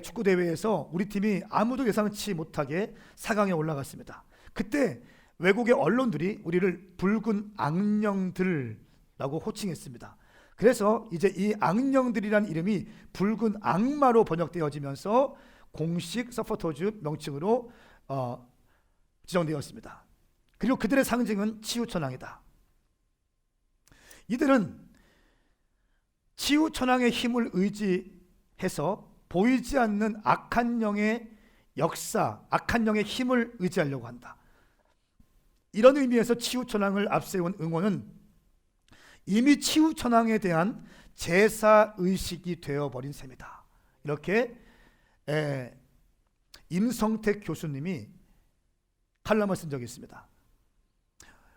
축구대회에서 우리 팀이 아무도 예상치 못하게 4강에 올라갔습니다. 그때 외국의 언론들이 우리를 붉은 악령들이라고 호칭했습니다. 그래서 이제 이 악령들이라는 이름이 붉은 악마로 번역되어지면서 공식 서포터즈 명칭으로 지정되었습니다. 그리고 그들의 상징은 치유천왕이다. 이들은 치유천왕의 힘을 의지해서 보이지 않는 악한 영의 역사, 악한 영의 힘을 의지하려고 한다. 이런 의미에서 치유천왕을 앞세운 응원은 이미 치유천왕에 대한 제사의식이 되어버린 셈이다. 이렇게 임성택 교수님이 칼럼을 쓴 적이 있습니다.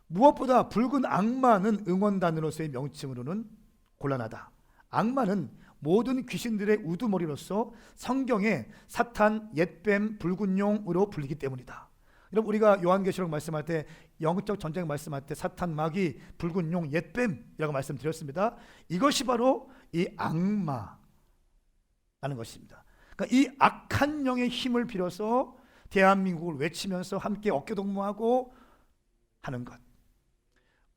무엇보다 붉은 악마는 응원단으로서의 명칭으로는 곤란하다. 악마는 모든 귀신들의 우두머리로서 성경에 사탄, 옛뱀, 붉은 용으로 불리기 때문이다. 여러분, 우리가 요한계시록 말씀할 때, 영적 전쟁 말씀할 때 사탄, 마귀, 붉은 용, 옛뱀이라고 말씀드렸습니다. 이것이 바로 이 악마라는 것입니다. 그러니까 이 악한 영의 힘을 빌어서 대한민국을 외치면서 함께 어깨동무하고 하는 것,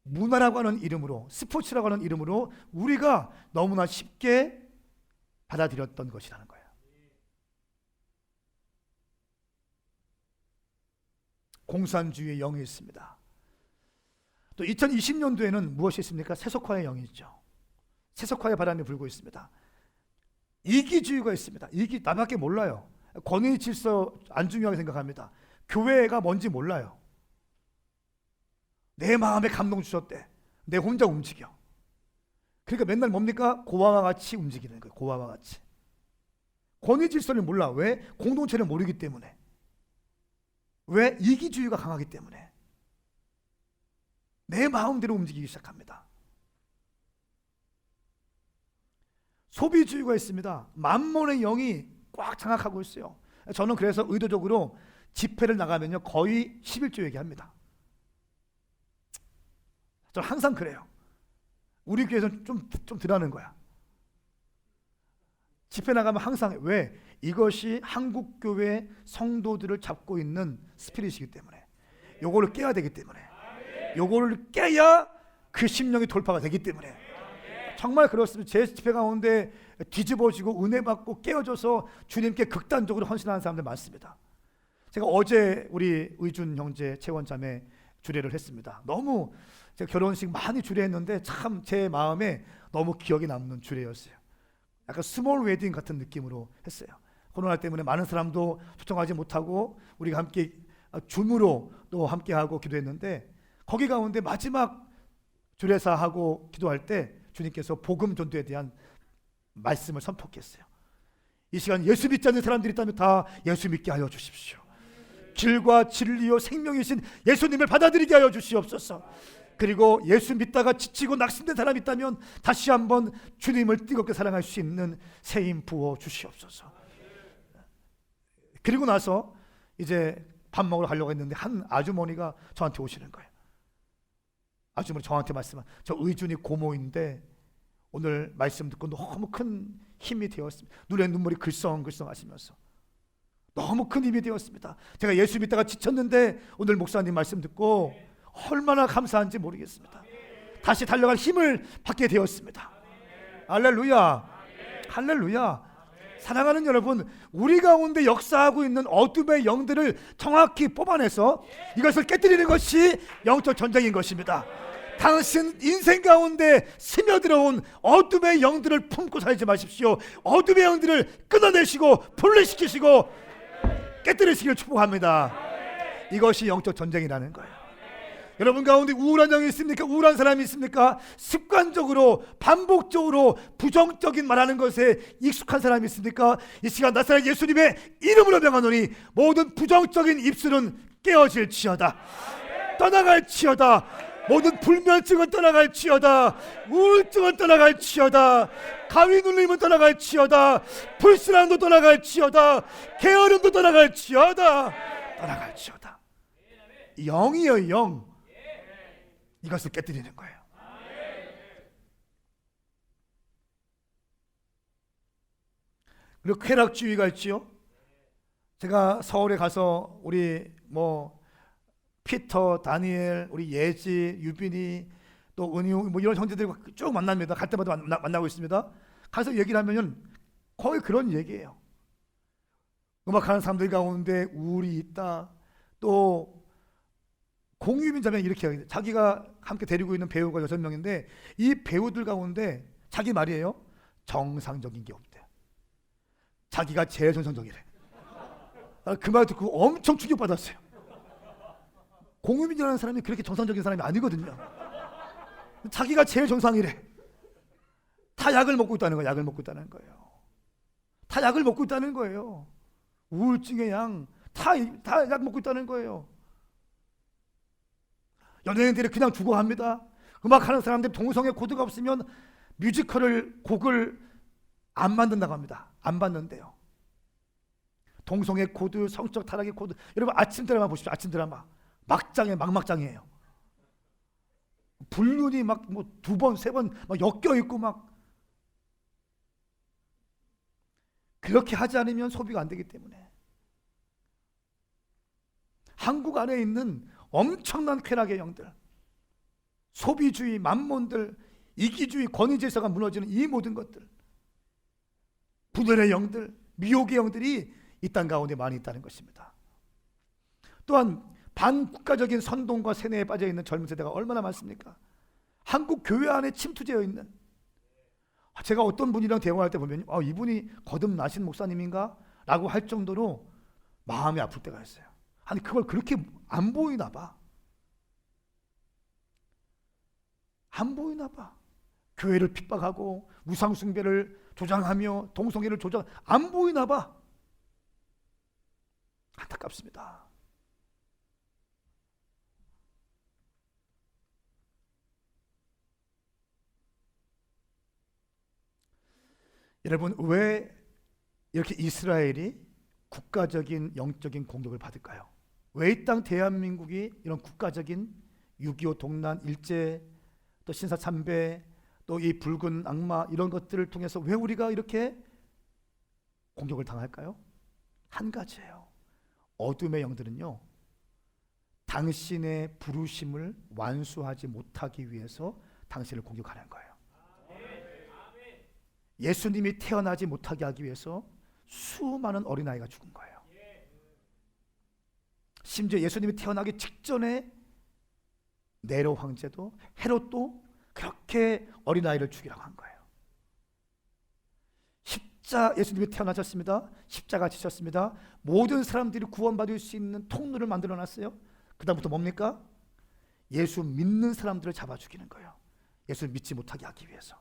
문화라고 하는 이름으로, 스포츠라고 하는 이름으로 우리가 너무나 쉽게 받아들였던 것이라는 거예요. 공산주의의 영이 있습니다. 또 2020년도에는 무엇이 있습니까? 세속화의 영이 있죠. 세속화의 바람이 불고 있습니다. 이기주의가 있습니다. 나밖에 몰라요. 권위 질서 안 중요하게 생각합니다. 교회가 뭔지 몰라요. 내 마음에 감동 주셨대. 내 혼자 움직여. 그러니까 맨날 뭡니까? 고아와 같이 움직이는 거예요. 고아와 같이. 권위 질서를 몰라. 왜? 공동체를 모르기 때문에. 왜? 이기주의가 강하기 때문에. 내 마음대로 움직이기 시작합니다. 소비주의가 있습니다. 만몬의 영이 꽉 장악하고 있어요. 저는 그래서 의도적으로 집회를 나가면요 거의 11조 얘기합니다. 저는 항상 그래요. 우리 교회에서는 좀 덜하는 거야. 집회 나가면 항상, 왜? 이것이 한국교회 성도들을 잡고 있는 스피릿이기 때문에, 요거를 깨야 되기 때문에, 요거를 깨야 그 심령이 돌파가 되기 때문에. 정말 그렇습니다. 제 집회 가운데 뒤집어지고 은혜 받고 깨어져서 주님께 극단적으로 헌신하는 사람들 많습니다. 제가 어제 우리 의준 형제 채원자매 주례를 했습니다. 너무 제가 결혼식 많이 주례했는데 참 제 마음에 너무 기억에 남는 주례였어요. 약간 스몰 웨딩 같은 느낌으로 했어요. 코로나 때문에 많은 사람도 초청하지 못하고 우리가 함께 줌으로 또 함께하고 기도했는데, 거기 가운데 마지막 주례사하고 기도할 때 주님께서 복음 전도에 대한 말씀을 선포했어요. 이 시간 예수 믿지 않는 사람들이 있다면 다 예수 믿게 하여 주십시오. 길과 진리요 생명이신 예수님을 받아들이게 하여 주시옵소서. 그리고 예수 믿다가 지치고 낙심된 사람이 있다면 다시 한번 주님을 뜨겁게 사랑할 수 있는 새 힘 부어 주시옵소서. 그리고 나서 이제 밥 먹으러 가려고 했는데 한 아주머니가 저한테 오시는 거예요. 아주머니 저한테 말씀한, 저 의준이 고모인데 오늘 말씀 듣고 너무 큰 힘이 되었습니다. 눈에 눈물이 글썽글썽 하시면서 너무 큰 힘이 되었습니다. 제가 예수 믿다가 지쳤는데 오늘 목사님 말씀 듣고 얼마나 감사한지 모르겠습니다. 다시 달려갈 힘을 받게 되었습니다. 할렐루야. 할렐루야. 사랑하는 여러분, 우리 가운데 역사하고 있는 어둠의 영들을 정확히 뽑아내서 이것을 깨뜨리는 것이 영적 전쟁인 것입니다. 당신 인생 가운데 스며들어온 어둠의 영들을 품고 살지 마십시오. 어둠의 영들을 끊어내시고 분리시키시고 깨뜨리시기를 축복합니다. 이것이 영적 전쟁이라는 거예요. 여러분 가운데 우울한 영이 있습니까? 우울한 사람이 있습니까? 습관적으로 반복적으로 부정적인 말하는 것에 익숙한 사람이 있습니까? 이 시간 나사렛 예수님의 이름으로 명하노니 모든 부정적인 입술은 깨어질지어다. 떠나갈지어다. 모든 불면증은 떠나갈지어다. 우울증은 떠나갈지어다. 가위 눌림은 떠나갈지어다. 불순함도 떠나갈지어다. 게으름도 떠나갈지어다. 떠나갈지어다. 영이요, 영. 이것을 깨뜨리는 거예요. 그리고 쾌락주의가 있지요. 제가 서울에 가서 우리 피터, 다니엘, 우리 예지, 유빈이 또 은유 이런 형제들 쭉 만납니다. 갈 때마다 만나고 있습니다. 가서 얘기를 하면은 거의 그런 얘기예요. 음악하는 사람들 가운데 우울이 있다. 또 공유민자면 이렇게 해요. 자기가 함께 데리고 있는 배우가 6명인데 이 배우들 가운데 자기 말이에요. 정상적인 게 없대. 자기가 제일 정상적이래. 그 말 듣고 엄청 충격받았어요. 공유민이라는 사람이 그렇게 정상적인 사람이 아니거든요. 자기가 제일 정상이래. 다 약을 먹고 있다는 거예요. 약을 먹고 있다는 거예요. 다 약을 먹고 있다는 거예요. 우울증의 양 다 약 먹고 있다는 거예요. 연예인들이 그냥 죽어갑니다. 음악하는 사람들 동성애 코드가 없으면 곡을 안 만든다고 합니다. 안 받는데요. 동성애 코드, 성적 타락의 코드. 여러분 아침 드라마 보십시오. 아침 드라마 막장이에요. 불륜이 막 2번, 3번 막 엮여 있고 막 그렇게 하지 않으면 소비가 안 되기 때문에 한국 안에 있는 엄청난 쾌락의 영들, 소비주의, 만몬들, 이기주의, 권위질서가 무너지는 이 모든 것들, 분열의 영들, 미혹의 영들이 이 땅 가운데 많이 있다는 것입니다. 또한 반국가적인 선동과 세뇌에 빠져 있는 젊은 세대가 얼마나 많습니까? 한국 교회 안에 침투되어 있는, 제가 어떤 분이랑 대화할 때 보면 이분이 거듭나신 목사님인가? 라고 할 정도로 마음이 아플 때가 있어요. 아니 그걸 그렇게 안 보이나 봐. 안 보이나 봐. 교회를 핍박하고 우상 숭배를 조장하며 동성애를 안 보이나 봐. 안타깝습니다. 여러분 왜 이렇게 이스라엘이 국가적인 영적인 공격을 받을까요? 왜 이 땅 대한민국이 이런 국가적인 6.25 동란 일제 또 신사참배 또 이 붉은 악마 이런 것들을 통해서 왜 우리가 이렇게 공격을 당할까요? 한 가지예요. 어둠의 영들은요 당신의 부르심을 완수하지 못하기 위해서 당신을 공격하는 거예요. 예수님이 태어나지 못하게 하기 위해서 수많은 어린아이가 죽은 거예요. 심지어 예수님이 태어나기 직전에 네로 황제도 헤롯도 그렇게 어린아이를 죽이라고 한 거예요. 예수님이 태어나셨습니다. 십자가 지셨습니다. 모든 사람들이 구원받을 수 있는 통로를 만들어 놨어요. 그 다음부터 뭡니까? 예수 믿는 사람들을 잡아 죽이는 거예요. 예수를 믿지 못하게 하기 위해서.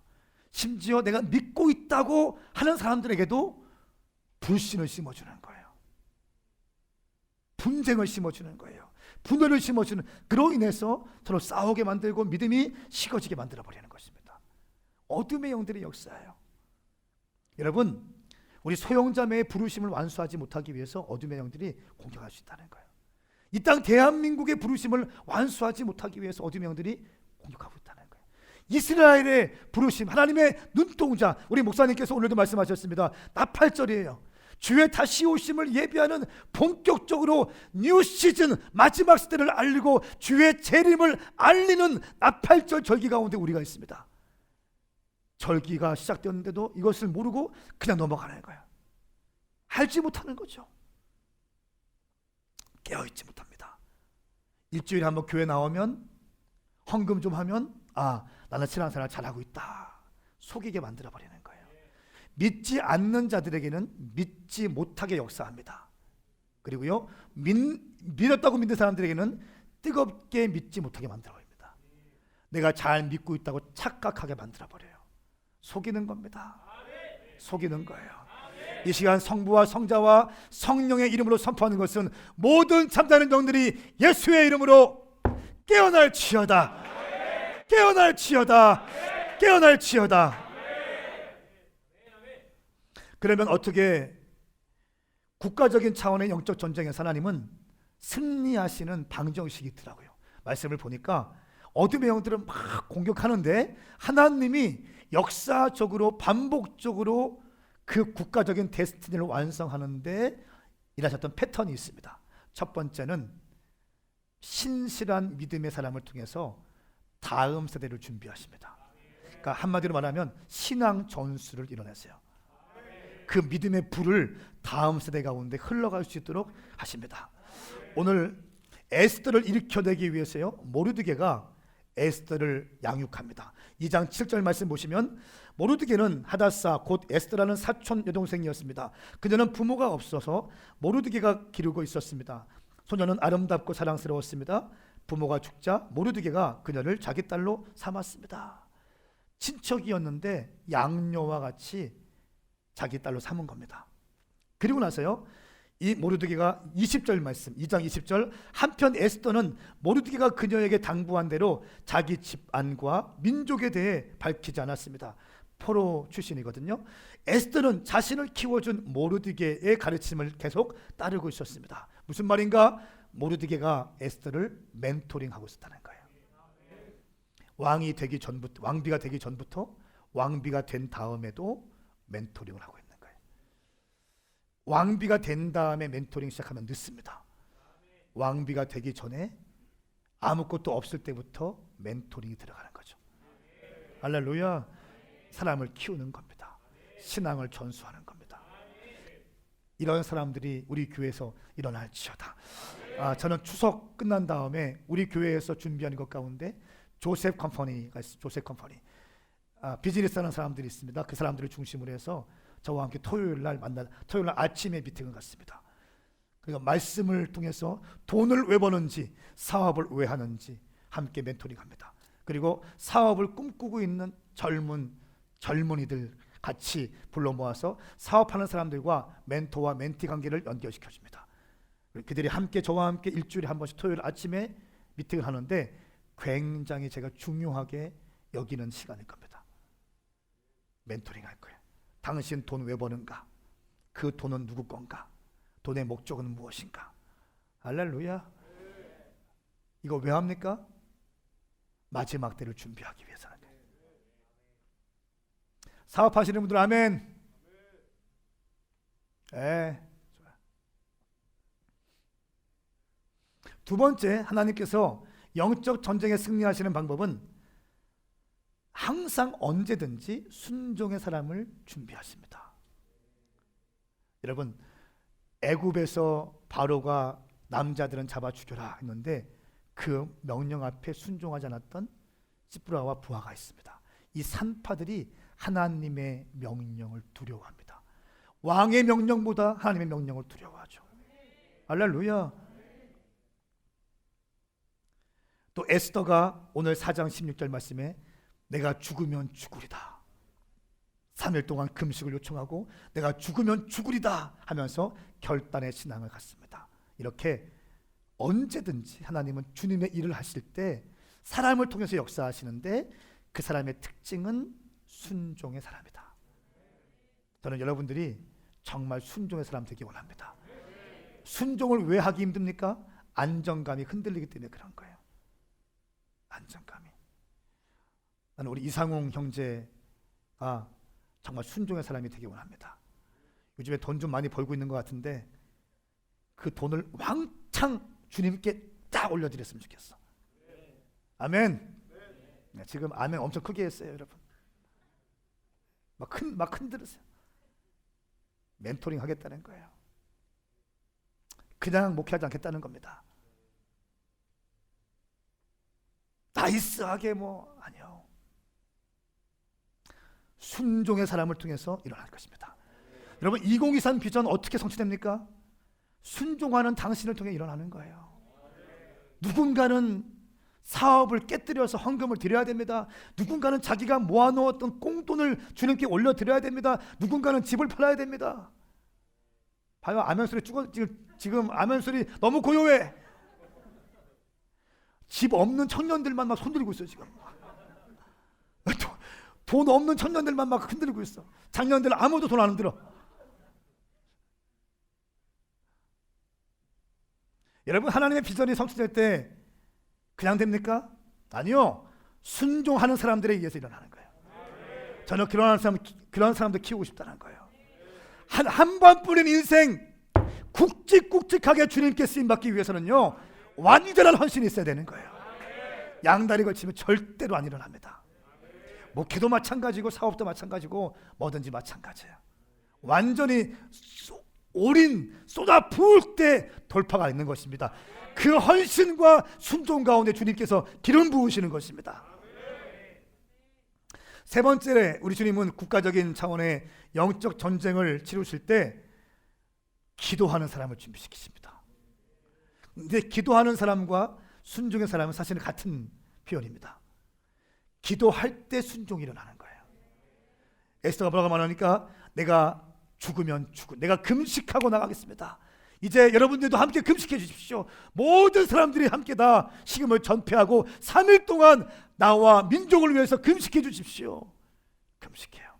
심지어 내가 믿고 있다고 하는 사람들에게도 불신을 심어주는 거예요. 분쟁을 심어주는 거예요. 분열을 심어주는, 그로 인해서 서로 싸우게 만들고 믿음이 식어지게 만들어버리는 것입니다. 어둠의 영들의 역사예요. 여러분 우리 소형자매의 부르심을 완수하지 못하기 위해서 어둠의 영들이 공격할 수 있다는 거예요. 이 땅 대한민국의 부르심을 완수하지 못하기 위해서 어둠의 영들이 공격하고 있다는 거예요. 이스라엘의 부르심, 하나님의 눈동자, 우리 목사님께서 오늘도 말씀하셨습니다. 나팔절이에요. 주의 다시 오심을 예비하는 본격적으로 뉴 시즌 마지막 시대를 알리고 주의 재림을 알리는 나팔절 절기 가운데 우리가 있습니다. 절기가 시작되었는데도 이것을 모르고 그냥 넘어가는 거예요. 알지 못하는 거죠. 깨어있지 못합니다. 일주일에 한번 교회 나오면 헌금 좀 하면 나는 신앙생활 잘하고 있다 속이게 만들어버리는 거예요. 믿지 않는 자들에게는 믿지 못하게 역사합니다. 그리고요, 믿었다고 믿는 사람들에게는 뜨겁게 믿지 못하게 만들어버립니다. 내가 잘 믿고 있다고 착각하게 만들어버려요. 속이는 겁니다. 속이는 거예요. 이 시간 성부와 성자와 성령의 이름으로 선포하는 것은 모든 참다는 영들이 예수의 이름으로 깨어날지어다. 깨어날지어다. 깨어날지어다. 그러면 어떻게 국가적인 차원의 영적 전쟁에서 하나님은 승리하시는 방정식이 있더라고요. 말씀을 보니까 어둠의 영들은 막 공격하는데 하나님이 역사적으로 반복적으로 그 국가적인 데스티니를 완성하는데 일하셨던 패턴이 있습니다. 첫 번째는 신실한 믿음의 사람을 통해서 다음 세대를 준비하십니다. 그러니까 한마디로 말하면 신앙 전수를 이뤄내세요. 그 믿음의 불을 다음 세대 가운데 흘러갈 수 있도록 하십니다. 오늘 에스더를 일으켜내기 위해서요, 모르드게가 에스더를 양육합니다. 2장 7절 말씀 보시면 모르드게는 하다사 곧 에스더라는 사촌 여동생이었습니다. 그녀는 부모가 없어서 모르드게가 기르고 있었습니다. 소녀는 아름답고 사랑스러웠습니다. 부모가 죽자 모르드게가 그녀를 자기 딸로 삼았습니다. 친척이었는데 양녀와 같이 자기 딸로 삼은 겁니다. 그리고 나서요, 이 모르드게가 20절 말씀, 2장 20절, 한편 에스더는 모르드게가 그녀에게 당부한 대로 자기 집안과 민족에 대해 밝히지 않았습니다. 포로 출신이거든요. 에스더는 자신을 키워준 모르드게의 가르침을 계속 따르고 있었습니다. 무슨 말인가? 모르드게가 에스더를 멘토링하고 있었다는 거예요. 왕비가 되기 전부터 왕비가 된 다음에도 멘토링을 하고 있는 거예요. 왕비가 된 다음에 멘토링 시작하면 늦습니다. 왕비가 되기 전에 아무것도 없을 때부터 멘토링이 들어가는 거죠. 할렐루야. 사람을 키우는 겁니다. 신앙을 전수하는 겁니다. 이런 사람들이 우리 교회에서 일어날지어다. 저는 추석 끝난 다음에 우리 교회에서 준비하는 것 가운데 조셉 컴퍼니가 있어요. 조셉 컴퍼니. 비즈니스 하는 사람들이 있습니다. 그 사람들을 중심으로 해서 저와 함께 토요일 날 아침에 미팅을 갖습니다. 그러니까 말씀을 통해서 돈을 왜 버는지, 사업을 왜 하는지 함께 멘토링합니다. 그리고 사업을 꿈꾸고 있는 젊은이들 같이 불러 모아서 사업하는 사람들과 멘토와 멘티 관계를 연결시켜 줍니다. 그들이 함께 저와 함께 일주일에 한 번씩 토요일 아침에 미팅을 하는데 굉장히 제가 중요하게 여기는 시간일 겁니다. 멘토링 할 거예요. 당신 돈 왜 버는가? 그 돈은 누구 건가? 돈의 목적은 무엇인가? 할렐루야. 이거 왜 합니까? 마지막 때를 준비하기 위해서는. 사업하시는 분들 아멘. 두 번째, 하나님께서 영적 전쟁에 승리하시는 방법은 항상 언제든지 순종의 사람을 준비하십니다. 여러분, 애굽에서 바로가 남자들은 잡아 죽여라 했는데 그 명령 앞에 순종하지 않았던 시브라와 부하가 있습니다. 이 산파들이 하나님의 명령을 두려워합니다. 왕의 명령보다 하나님의 명령을 두려워하죠. 할렐루야. 또 에스더가 오늘 4장 16절 말씀에 내가 죽으면 죽으리다. 3일 동안 금식을 요청하고 내가 죽으면 죽으리다 하면서 결단의 신앙을 갖습니다. 이렇게 언제든지 하나님은 주님의 일을 하실 때 사람을 통해서 역사하시는데 그 사람의 특징은 순종의 사람이다. 저는 여러분들이 정말 순종의 사람 되기 원합니다. 순종을 왜 하기 힘듭니까? 안정감이 흔들리기 때문에 그런 거예요. 안정감이. 나는 우리 이상웅 형제가 정말 순종의 사람이 되기 원합니다. 요즘에 돈 좀 많이 벌고 있는 것 같은데 그 돈을 왕창 주님께 딱 올려드렸으면 좋겠어. 아멘. 지금 아멘 엄청 크게 했어요, 여러분. 막 흔들으세요. 멘토링 하겠다는 거예요. 그냥 목회하지 않겠다는 겁니다. 나이스하게 아니요. 순종의 사람을 통해서 일어날 것입니다. 여러분 2023 비전 어떻게 성취됩니까? 순종하는 당신을 통해 일어나는 거예요. 누군가는 사업을 깨뜨려서 헌금을 드려야 됩니다. 누군가는 자기가 모아놓았던 꽁돈을 주님께 올려드려야 됩니다. 누군가는 집을 팔아야 됩니다. 봐요, 아멘 소리 지금 아멘 소리 너무 고요해. 집 없는 청년들만 막 손들고 있어 지금. 돈 없는 청년들만 막 흔들고 있어. 작년들 아무도 돈 안 들어. 여러분 하나님의 비전이 성취될 때 그냥 됩니까? 아니요. 순종하는 사람들에 의해서 일어나는 거예요. 저는 그런 사람들 키우고 싶다는 거예요. 한 번뿐인 인생 굵직굵직하게 주님께 쓰임 받기 위해서는요 완전한 헌신이 있어야 되는 거예요. 양다리 걸치면 절대로 안 일어납니다. 목회도 마찬가지고 사업도 마찬가지고 뭐든지 마찬가지예요. 완전히 올인 쏟아 부을 때 돌파가 있는 것입니다. 그 헌신과 순종 가운데 주님께서 기름 부으시는 것입니다. 세 번째, 우리 주님은 국가적인 차원의 영적 전쟁을 치르실 때 기도하는 사람을 준비시키십니다. 근데 기도하는 사람과 순종의 사람은 사실은 같은 표현입니다. 기도할 때 순종이 일어나는 거예요. 에스더가 뭐라고 말하니까 내가 죽으면 내가 금식하고 나가겠습니다. 이제 여러분들도 함께 금식해 주십시오. 모든 사람들이 함께 다 식음을 전폐하고 3일 동안 나와 민족을 위해서 금식해 주십시오. 금식해요.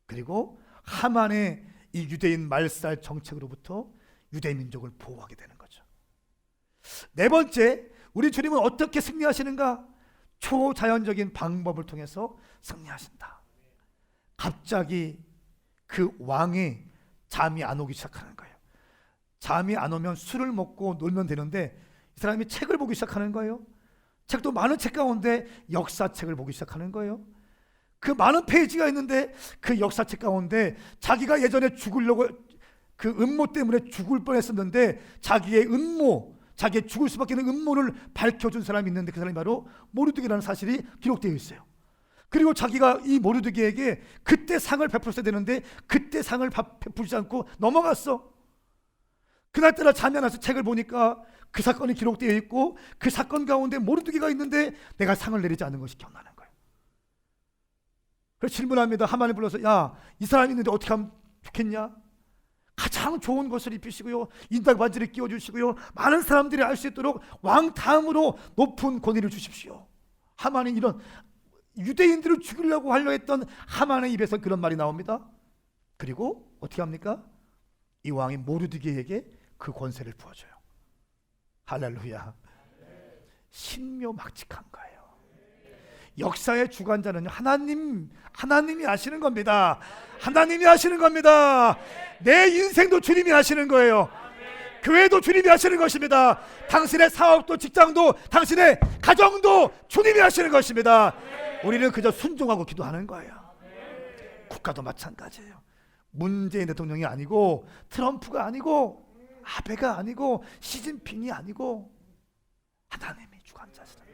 그리고 하만의 이 유대인 말살 정책으로부터 유대 민족을 보호하게 되는 거죠. 네 번째, 우리 주님은 어떻게 승리하시는가? 초자연적인 방법을 통해서 승리하신다. 갑자기 그 왕이 잠이 안 오기 시작하는 거예요. 잠이 안 오면 술을 먹고 놀면 되는데 이 사람이 책을 보기 시작하는 거예요. 책도 많은 책 가운데 역사책을 보기 시작하는 거예요. 그 많은 페이지가 있는데 그 역사책 가운데 자기가 예전에 죽으려고 그 음모 때문에 죽을 뻔했었는데 자기의 죽을 수밖에 없는 음모를 밝혀준 사람이 있는데 그 사람이 바로 모르드게라는 사실이 기록되어 있어요. 그리고 자기가 이 모르드게에게 그때 상을 베풀었어야 되는데 그때 상을 베풀지 않고 넘어갔어. 그날따라 잠이 안 와서 책을 보니까 그 사건이 기록되어 있고 그 사건 가운데 모르드게가 있는데 내가 상을 내리지 않은 것이 기억나는 거예요. 그래서 질문합니다. 하만을 불러서 야, 이 사람이 있는데 어떻게 하면 좋겠냐? 가장 좋은 것을 입히시고요, 인당 반지를 끼워주시고요, 많은 사람들이 알 수 있도록 왕 다음으로 높은 권위를 주십시오. 하만이 이런 유대인들을 죽이려고 하려 했던 하만의 입에서 그런 말이 나옵니다. 그리고 어떻게 합니까? 이 왕이 모르드게에게 그 권세를 부어줘요. 할렐루야. 신묘막직한 거예요. 역사의 주관자는 하나님이 하시는 겁니다. 하나님이 하시는 겁니다. 내 인생도 주님이 하시는 거예요. 교회도 주님이 하시는 것입니다. 당신의 사업도 직장도 당신의 가정도 주님이 하시는 것입니다. 우리는 그저 순종하고 기도하는 거예요. 국가도 마찬가지예요. 문재인 대통령이 아니고 트럼프가 아니고 아베가 아니고 시진핑이 아니고 하나님이 주관자시다.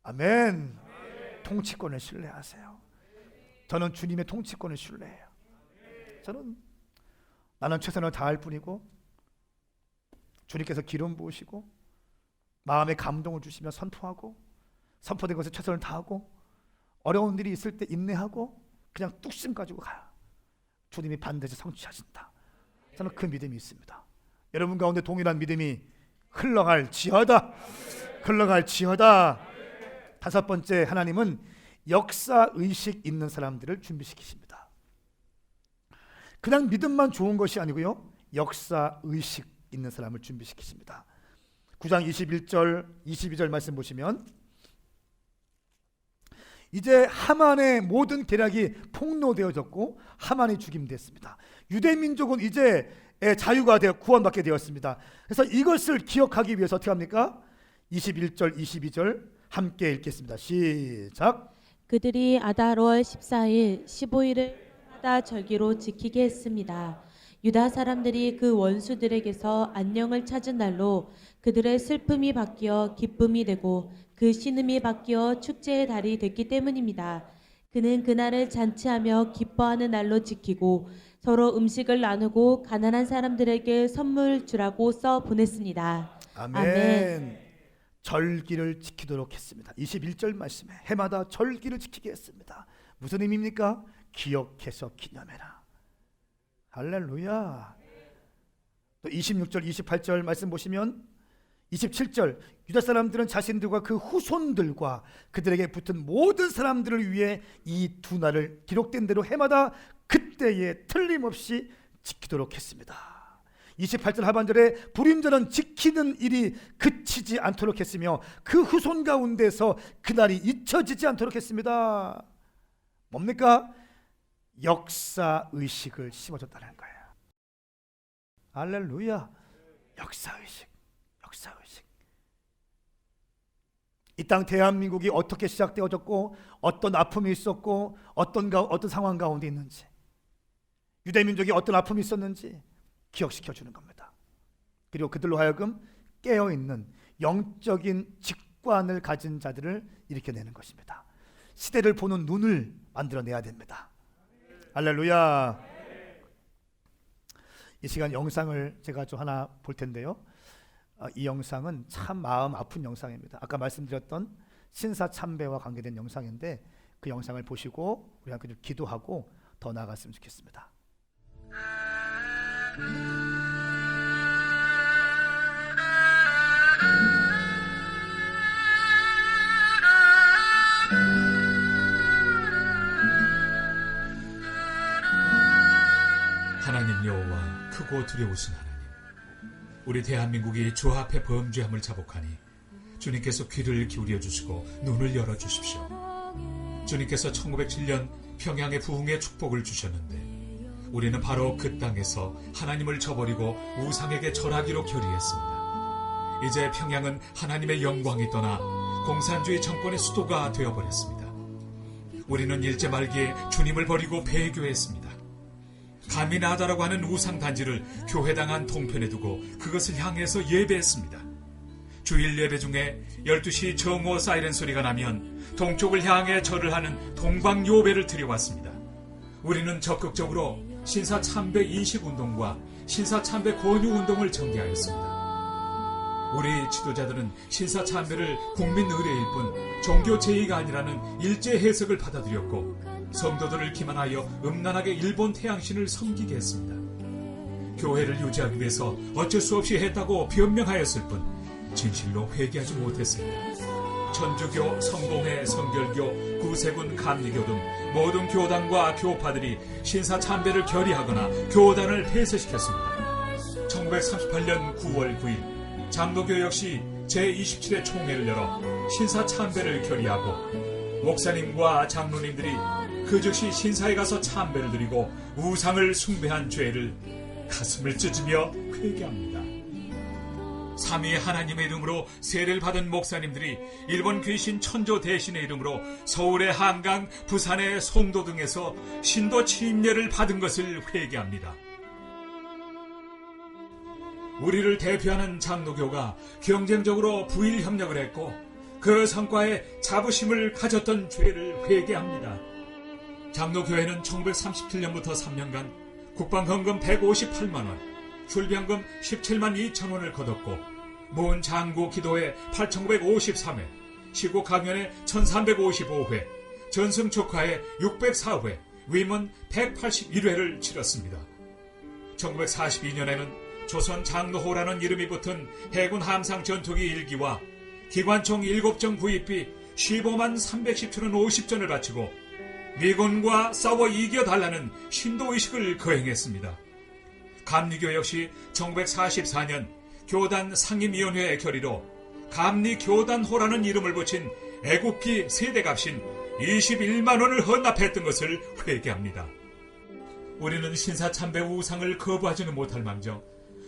아멘. 통치권을 신뢰하세요. 저는 주님의 통치권을 신뢰해요. 나는 최선을 다할 뿐이고 주님께서 기름 부으시고 마음에 감동을 주시며 선포된 것에 최선을 다하고 어려운 일이 있을 때 인내하고 그냥 뚝심 가지고 가요. 주님이 반드시 성취하신다. 저는 그 믿음이 있습니다. 여러분 가운데 동일한 믿음이 흘러갈지어다. 다섯 번째, 하나님은 역사의식 있는 사람들을 준비시키십니다. 그냥 믿음만 좋은 것이 아니고요, 역사의식 있는 사람을 준비시키십니다. 9장 21절 22절 말씀 보시면 이제 하만의 모든 계략이 폭로되어졌고 하만이 죽임됐습니다. 유대 민족은 이제 자유가 되어 구원받게 되었습니다. 그래서 이것을 기억하기 위해서 어떻게 합니까? 21절 22절 함께 읽겠습니다. 시작. 그들이 아달월 14일, 15일을 하다 절기로 지키게 했습니다. 유다 사람들이 그 원수들에게서 안녕을 찾은 날로 그들의 슬픔이 바뀌어 기쁨이 되고 그 신음이 바뀌어 축제의 달이 됐기 때문입니다. 그는 그날을 잔치하며 기뻐하는 날로 지키고 서로 음식을 나누고 가난한 사람들에게 선물 주라고 써 보냈습니다. 아멘. 아멘. 절기를 지키도록 했습니다. 21절 말씀에 해마다 절기를 지키게 했습니다. 무슨 의미입니까? 기억해서 기념해라. 할렐루야. 또 26절 28절 말씀 보시면 27절 유다 사람들은 자신들과 그 후손들과 그들에게 붙은 모든 사람들을 위해 이 두 날을 기록된 대로 해마다 그때에 틀림없이 지키도록 했습니다. 28절 하반절에 불임절은 지키는 일이 그치지 않도록 했으며 그 후손 가운데서 그날이 잊혀지지 않도록 했습니다. 뭡니까? 역사의식을 심어줬다는 거예요. 할렐루야. 역사의식. 이 땅 대한민국이 어떻게 시작되어졌고 어떤 아픔이 있었고 어떤 상황 가운데 있는지, 유대민족이 어떤 아픔이 있었는지 기억시켜주는 겁니다. 그리고 그들로 하여금 깨어있는 영적인 직관을 가진 자들을 일으켜내는 것입니다. 시대를 보는 눈을 만들어내야 됩니다. 할렐루야. 이 시간 영상을 제가 좀 하나 볼 텐데요. 이 영상은 참 마음 아픈 영상입니다. 아까 말씀드렸던 신사참배와 관계된 영상인데 그 영상을 보시고 우리 함께 좀 기도하고 더 나아갔으면 좋겠습니다. 하나님 여호와 크고 두려우신 하나님, 우리 대한민국이 주 앞에 범죄함을 자복하니 주님께서 귀를 기울여 주시고 눈을 열어 주십시오. 주님께서 1907년 평양의 부흥의 축복을 주셨는데 우리는 바로 그 땅에서 하나님을 저버리고 우상에게 절하기로 결의했습니다. 이제 평양은 하나님의 영광이 떠나 공산주의 정권의 수도가 되어버렸습니다. 우리는 일제 말기에 주님을 버리고 배교했습니다. 가미나다라고 하는 우상 단지를 교회당 안 동편에 두고 그것을 향해서 예배했습니다. 주일 예배 중에 12시 정오 사이렌 소리가 나면 동쪽을 향해 절을 하는 동방요배를 드려왔습니다. 우리는 적극적으로 신사참배 인식운동과 신사참배 권유운동을 전개하였습니다. 우리 지도자들은 신사참배를 국민 의례일 뿐 종교 제의가 아니라는 일제 해석을 받아들였고 성도들을 기만하여 음란하게 일본 태양신을 섬기게 했습니다. 교회를 유지하기 위해서 어쩔 수 없이 했다고 변명하였을 뿐 진실로 회개하지 못했습니다. 천주교, 성공회, 성결교, 구세군, 감리교 등 모든 교단과 교파들이 신사참배를 결의하거나 교단을 폐쇄시켰습니다. 1938년 9월 9일 장로교 역시 제27회 총회를 열어 신사참배를 결의하고 목사님과 장로님들이 그 즉시 신사에 가서 참배를 드리고 우상을 숭배한 죄를 가슴을 찢으며 회개합니다. 삼위 하나님의 이름으로 세례를 받은 목사님들이 일본 귀신 천조 대신의 이름으로 서울의 한강, 부산의 송도 등에서 신도 침례를 받은 것을 회개합니다. 우리를 대표하는 장로교가 경쟁적으로 부일 협력을 했고 그 성과에 자부심을 가졌던 죄를 회개합니다. 장로교회는 1937년부터 3년간 국방헌금 158만 원, 출병금 17만 2천 원을 거뒀고 모은 장구 기도회 8,953회, 시국 강연회 1,355회, 전승 축하회 604회, 위문 181회를 치렀습니다. 1942년에는 조선 장로호라는 이름이 붙은 해군 함상 전투기 1기와 기관총 7정 구입비 15만 317원 50전을 바치고 미군과 싸워 이겨달라는 신도의식을 거행했습니다. 감리교 역시 1944년 교단 상임위원회 결의로 감리교단호라는 이름을 붙인 애국기 세대값인 21만 원을 헌납했던 것을 회개합니다. 우리는 신사참배 우상을 거부하지는 못할 망정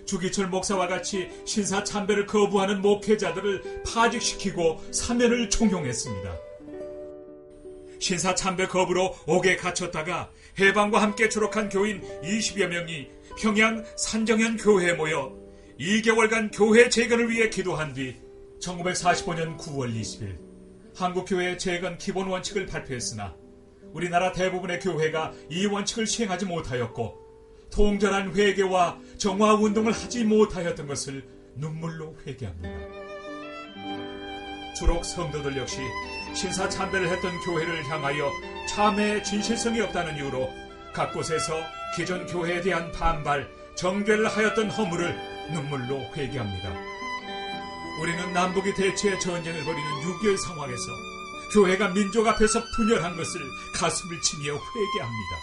주기철 목사와 같이 신사참배를 거부하는 목회자들을 파직시키고 사면을 종용했습니다. 신사참배 거부로 옥에 갇혔다가 해방과 함께 졸업한 교인 20여 명이 평양 산정현 교회에 모여 2개월간 교회 재건을 위해 기도한 뒤 1945년 9월 20일 한국교회 재건 기본 원칙을 발표했으나 우리나라 대부분의 교회가 이 원칙을 시행하지 못하였고 통절한 회개와 정화운동을 하지 못하였던 것을 눈물로 회개합니다. 주록 성도들 역시 신사참배를 했던 교회를 향하여 참회의 진실성이 없다는 이유로 각 곳에서 기존 교회에 대한 반발, 정죄를 하였던 허물을 눈물로 회개합니다. 우리는 남북이 대치의 전쟁을 벌이는 6.25 상황에서 교회가 민족 앞에서 분열한 것을 가슴을 치며 회개합니다.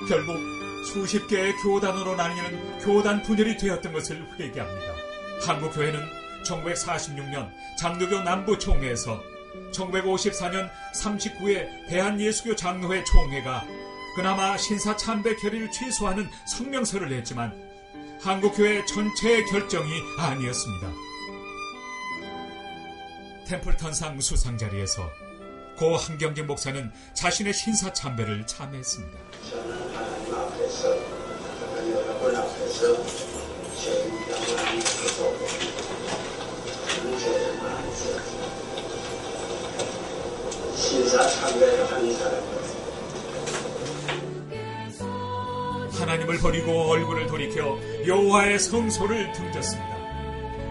결국 수십 개의 교단으로 나뉘는 교단 분열이 되었던 것을 회개합니다. 한국교회는 1946년 장로교 남부총회에서 1954년 39회 대한예수교 장로회 총회가 그나마 신사참배 결의를 취소하는 성명서를 냈지만 한국교회 전체의 결정이 아니었습니다. 템플턴상 수상자리에서 고 한경진 목사는 자신의 신사참배를 참회했습니다. 저는 하나님 앞에서 여러분 앞에서 죄인감을 안고 큰 죄를 많이 지었습니다. 신사참배를 하는 사람은 하나님을 버리고 얼굴을 돌이켜 여호와의 성소를 등졌습니다.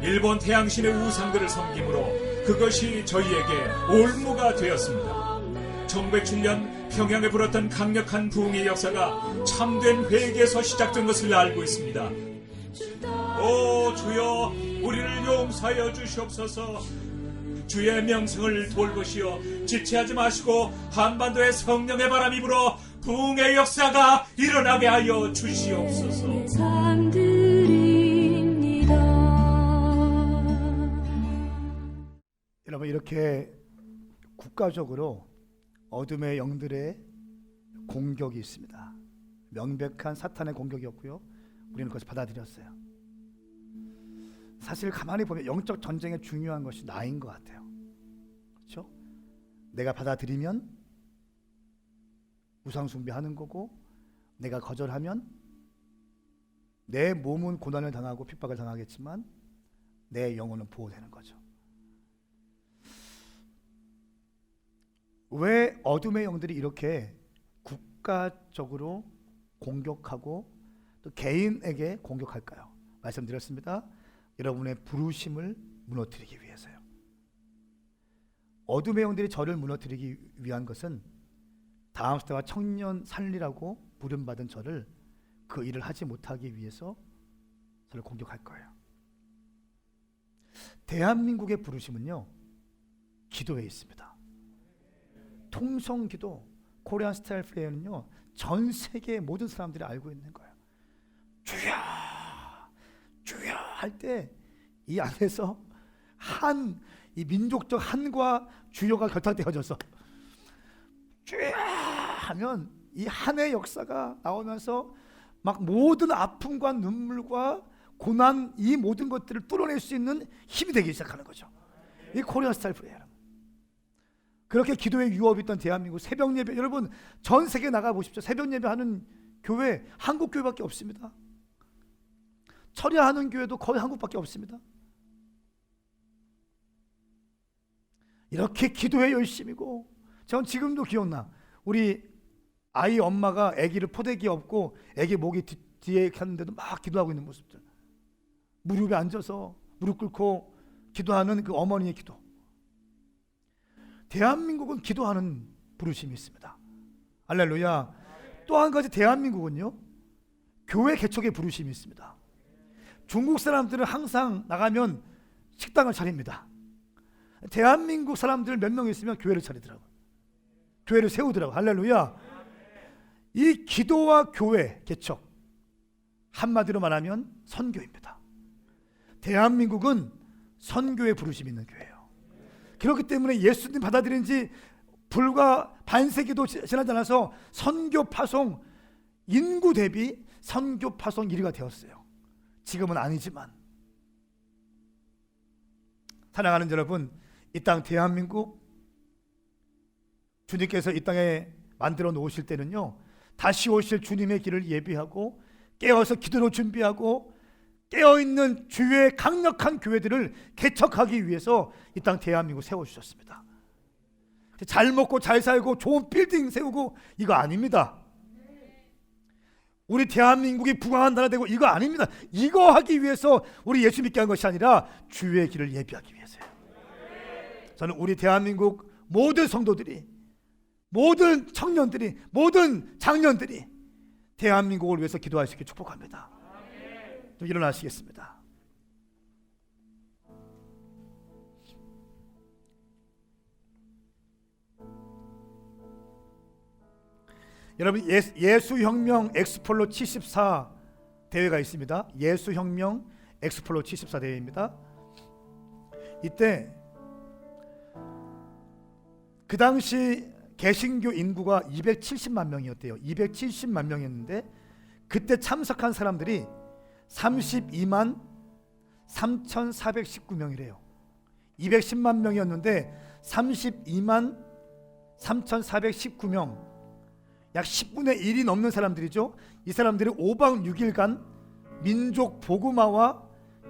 일본 태양신의 우상들을 섬김으로 그것이 저희에게 올무가 되었습니다. 1907년 평양에 불었던 강력한 부흥의 역사가 참된 회개에서 시작된 것을 알고 있습니다. 오 주여, 우리를 용서하여 주시옵소서. 주의 명성을 돌보시어 지체하지 마시고 한반도에 성령의 바람이 불어 부흥의 역사가 일어나게 하여 주시옵소서. 여러분, 이렇게 국가적으로 어둠의 영들의 공격이 있습니다. 명백한 사탄의 공격이었고요. 우리는 그것을 받아들였어요. 사실 가만히 보면 영적 전쟁의 중요한 것이 나인 것 같아요. 그렇죠? 내가 받아들이면 우상 숭배하는 거고, 내가 거절하면 내 몸은 고난을 당하고 핍박을 당하겠지만 내 영혼은 보호되는 거죠. 왜 어둠의 영들이 이렇게 국가적으로 공격하고 또 개인에게 공격할까요? 말씀드렸습니다. 여러분의 부르심을 무너뜨리기 위해서요. 어둠의 영들이 저를 무너뜨리기 위한 것은 다음 세대와 청년 살리라고 부름받은 저를 그 일을 하지 못하기 위해서 저를 공격할 거예요. 대한민국의 부르심은요, 기도에 있습니다. 통성기도, 코리안 스타일 프레이어는요, 전 세계 모든 사람들이 알고 있는 거예요. 주여, 주여 할 때 이 안에서 이 민족적 한과 주여가 결탁되어져서 주여 하면 이 한의 역사가 나오면서 막 모든 아픔과 눈물과 고난, 이 모든 것들을 뚫어낼 수 있는 힘이 되기 시작하는 거죠. 이 코리안 스타일 프레이어. 그렇게 기도의 유업이 있던 대한민국 새벽 예배, 여러분 전 세계 나가 보십시오. 새벽 예배하는 교회 한국 교회밖에 없습니다. 철야하는 교회도 거의 한국밖에 없습니다. 이렇게 기도에 열심이고, 전 지금도 기억나. 우리 아이 엄마가 아기를 포대기에 업고 아기 목이 뒤에 갔는데도 막 기도하고 있는 모습들, 무릎에 앉아서 무릎 꿇고 기도하는 그 어머니의 기도. 대한민국은 기도하는 부르심이 있습니다. 할렐루야. 또 한 가지, 대한민국은요, 교회 개척의 부르심이 있습니다. 중국 사람들은 항상 나가면 식당을 차립니다. 대한민국 사람들 몇 명 있으면 교회를 차리더라고요. 교회를 세우더라고요. 할렐루야. 이 기도와 교회 개척, 한마디로 말하면 선교입니다. 대한민국은 선교의 부르심이 있는 교회예요. 그렇기 때문에 예수님 받아들인 지 불과 반세기도 지나지 않아서 선교 파송, 인구 대비 선교 파송 1위가 되었어요. 지금은 아니지만. 사랑하는 여러분, 이 땅 대한민국 주님께서 이 땅에 만들어 놓으실 때는요, 다시 오실 주님의 길을 예비하고 깨어서 기도로 준비하고 깨어있는 주의 강력한 교회들을 개척하기 위해서 이 땅 대한민국 세워주셨습니다. 잘 먹고 잘 살고 좋은 빌딩 세우고 이거 아닙니다. 우리 대한민국이 부강한 나라 되고 이거 아닙니다. 이거 하기 위해서 우리 예수 믿게 한 것이 아니라 주의 길을 예비하기 위해서요. 저는 우리 대한민국 모든 성도들이, 모든 청년들이, 모든 장년들이 대한민국을 위해서 기도할 수 있게 축복합니다. 좀 일어나시겠습니다. 여러분, 예수혁명 엑스폴로 74 대회가 있습니다. 예수혁명 엑스폴로 74 대회입니다. 이때 그 당시 개신교 인구가 270만 명이었대요. 270만 명이었는데 그때 참석한 사람들이 32만 3,419명이래요. 210만 명이었는데 32만 3,419명, 약 10분의 1이 넘는 사람들이죠. 이 사람들이 5박 6일간 민족 복음화와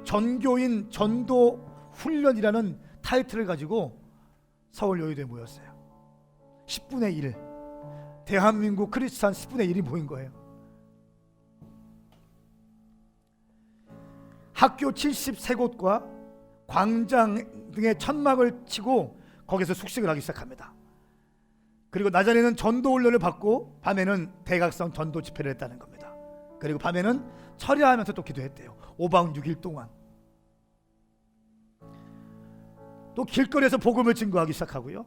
전교인 전도 훈련이라는 타이틀을 가지고 서울 여의도에 모였어요. 10분의 1, 대한민국 크리스찬 10분의 1이 모인 거예요. 학교 73곳과 광장 등의 천막을 치고 거기서 숙식을 하기 시작합니다. 그리고 낮에는 전도 훈련을 받고 밤에는 대각성 전도 집회를 했다는 겁니다. 그리고 밤에는 철야하면서 또 기도했대요. 5박 6일 동안. 또 길거리에서 복음을 증거하기 시작하고요.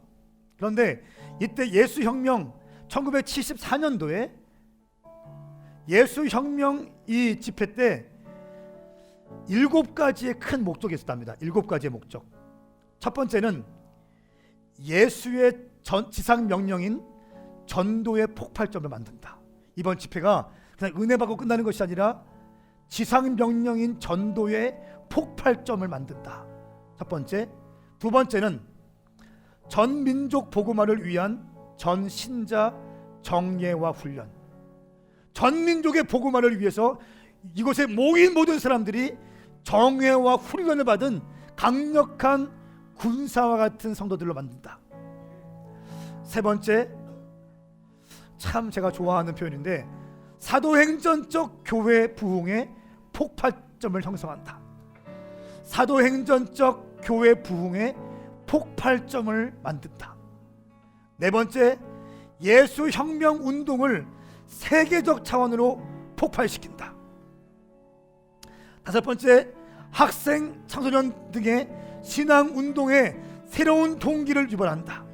그런데 이때 예수혁명 1974년도에 예수혁명 이 집회 때 7가지의 큰 목적이 있었답니다. 7가지의 목적. 첫 번째는 예수의 지상 명령인 전도의 폭발점을 만든다. 이번 집회가 그냥 은혜 받고 끝나는 것이 아니라 지상 명령인 전도의 폭발점을 만든다. 첫 번째. 두 번째는 전 민족 복음화를 위한 전 신자 정예와 훈련. 전 민족의 복음화를 위해서 이곳에 모인 모든 사람들이 정예와 훈련을 받은 강력한 군사와 같은 성도들로 만든다. 세 번째, 참 제가 좋아하는 표현인데 사도행전적 교회 부흥의 폭발점을 형성한다. 사도행전적 교회 부흥의 폭발점을 만든다. 네 번째, 예수혁명 운동을 세계적 차원으로 폭발시킨다. 다섯 번째, 학생, 청소년 등의 신앙 운동에 새로운 동기를 유발한다.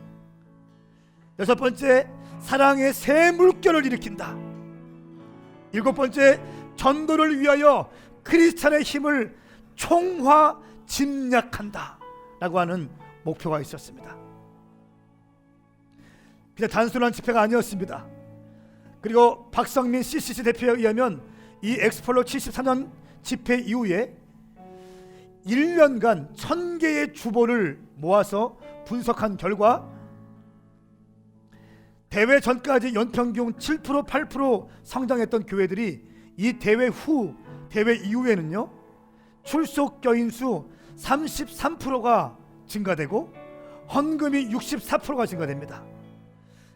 여섯 번째, 사랑의 새 물결을 일으킨다. 일곱 번째, 전도를 위하여 크리스찬의 힘을 총화 집약한다 라고 하는 목표가 있었습니다. 그냥 단순한 집회가 아니었습니다. 그리고 박성민 CCC 대표에 의하면 이 엑스폴로 74년 집회 이후에 1년간 1000개의 주보를 모아서 분석한 결과 대회 전까지 연평균 7% 8% 성장했던 교회들이 이 대회 후, 대회 이후에는요 출석 교인 수 33%가 증가되고 헌금이 64%가 증가됩니다.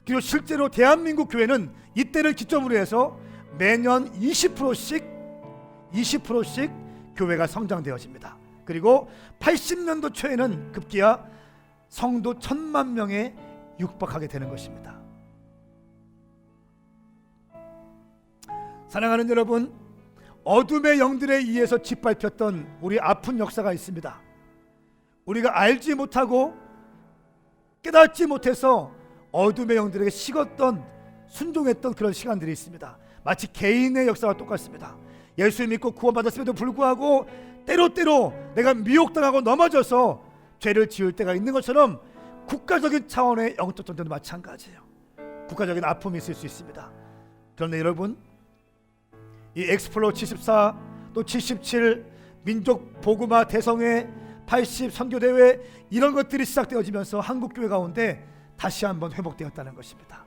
그리고 실제로 대한민국 교회는 이때를 기점으로 해서 매년 20%씩 교회가 성장되어집니다. 그리고 80년도 초에는 급기야 성도 1000만 명에 육박하게 되는 것입니다. 사랑하는 여러분, 어둠의 영들에 의해서 짓밟혔던 우리 아픈 역사가 있습니다. 우리가 알지 못하고 깨닫지 못해서 어둠의 영들에게 식었던, 순종했던 그런 시간들이 있습니다. 마치 개인의 역사와 똑같습니다. 예수 믿고 구원받았음에도 불구하고 때로 내가 미혹당하고 넘어져서 죄를 지을 때가 있는 것처럼 국가적인 차원의 영적 전쟁도 마찬가지예요. 국가적인 아픔이 있을 수 있습니다. 그런데 여러분, 이 엑스폴로 74, 또 77 민족 복음화 대성회, 80 선교대회 이런 것들이 시작되어지면서 한국교회 가운데 다시 한번 회복되었다는 것입니다.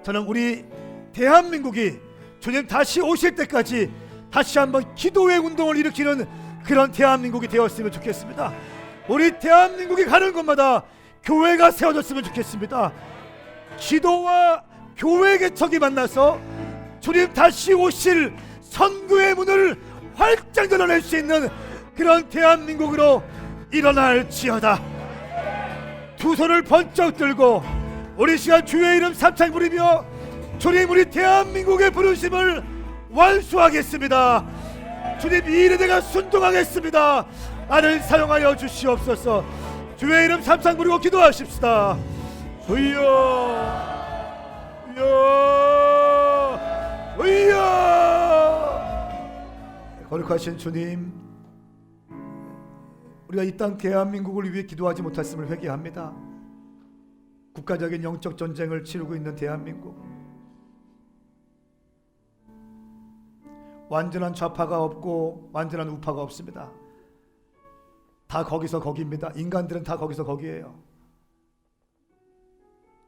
저는 우리 대한민국이 주님 다시 오실 때까지 다시 한번 기도의 운동을 일으키는 그런 대한민국이 되었으면 좋겠습니다. 우리 대한민국이 가는 곳마다 교회가 세워졌으면 좋겠습니다. 기도와 교회 개척이 만나서 주님 다시 오실 선교의 문을 활짝 열어낼 수 있는 그런 대한민국으로 일어날지어다. 두 손을 번쩍 들고 우리 시간 주의 이름 삼창 부리며 주님 우리 대한민국의 부르심을 완수하겠습니다. 주님 이 일에 내가 순종하겠습니다. 나를 사용하여 주시옵소서. 주의 이름 삼창 부르고 기도하십시다. 주여 주여 주여. 거룩하신 주님, 우리가 이 땅 대한민국을 위해 기도하지 못했음을 회개합니다. 국가적인 영적 전쟁을 치르고 있는 대한민국, 완전한 좌파가 없고 완전한 우파가 없습니다. 다 거기서 거기입니다. 인간들은 다 거기서 거기에요.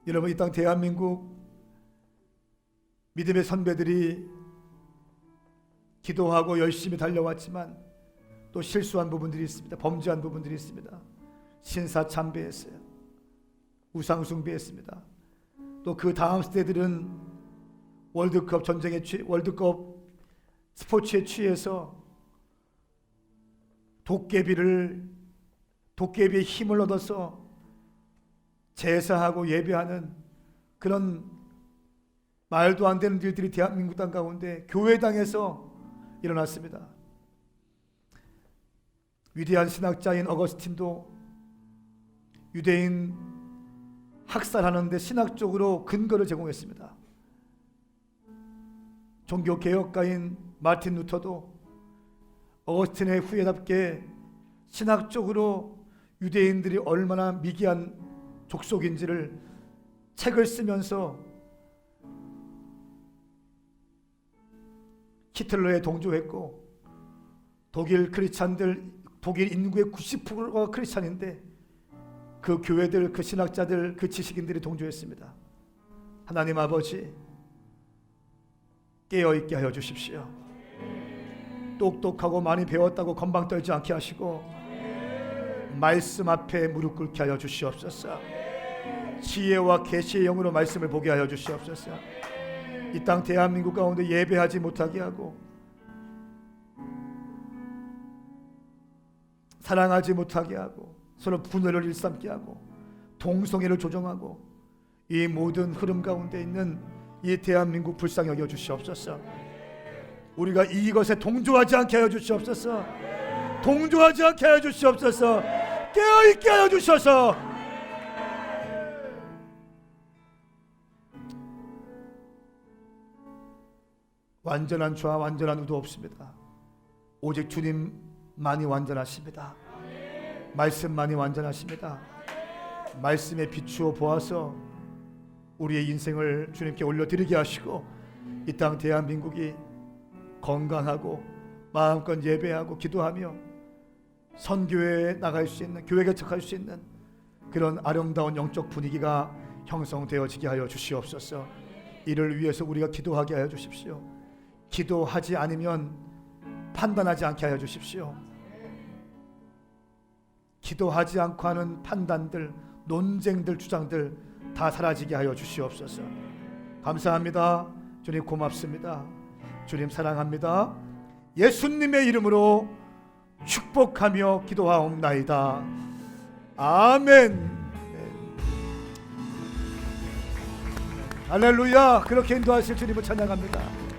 여러분, 이 땅 대한민국 믿음의 선배들이 기도하고 열심히 달려왔지만 또 실수한 부분들이 있습니다. 범죄한 부분들이 있습니다. 신사 참배했어요. 우상 숭배했습니다. 또 그 다음 세대들은 월드컵 전쟁에 월드컵 스포츠에 취해서 도깨비의 힘을 얻어서 제사하고 예배하는 그런 말도 안 되는 일들이 대한민국 땅 가운데 교회당에서 일어났습니다. 위대한 신학자인 어거스틴도 유대인 학살하는데 신학적으로 근거를 제공했습니다. 종교개혁가인 마틴 루터도 어거스틴의 후예답게 신학적으로 유대인들이 얼마나 미개한 족속인지를 책을 쓰면서 히틀러에 동조했고, 독일 인구의 90%가 크리스찬인데 그 교회들, 그 신학자들, 그 지식인들이 동조했습니다. 하나님 아버지, 깨어있게 하여 주십시오. 똑똑하고 많이 배웠다고 건방 떨지 않게 하시고 말씀 앞에 무릎 꿇게 하여 주시옵소서. 지혜와 계시의 영으로 말씀을 보게 하여 주시옵소서. 이 땅 대한민국 가운데 예배하지 못하게 하고 사랑하지 못하게 하고 서로 분열을 일삼게 하고 동성애를 조정하고 이 모든 흐름 가운데 있는 이 대한민국 불쌍히 여겨 주시옵소서. 우리가 이것에 동조하지 않게 하여 주시옵소서. 동조하지 않게 하여 주시옵소서. 깨어있게 하여 주셔서 완전한 좌 완전한 우도 없습니다. 오직 주님만이 완전하십니다. 말씀만이 완전하십니다. 말씀에 비추어 보아서 우리의 인생을 주님께 올려드리게 하시고 이 땅 대한민국이 건강하고 마음껏 예배하고 기도하며 선교회에 나갈 수 있는, 교회 개척할 수 있는 그런 아름다운 영적 분위기가 형성되어지게 하여 주시옵소서. 이를 위해서 우리가 기도하게 하여 주십시오. 기도하지 않으면 판단하지 않게 하여 주십시오. 기도하지 않고 하는 판단들, 논쟁들, 주장들 다 사라지게 하여 주시옵소서. 감사합니다. 주님 고맙습니다. 주님 사랑합니다. 예수님의 이름으로 축복하며 기도하옵나이다. 아멘. 할렐루야. 그렇게 인도하실 주님을 찬양합니다.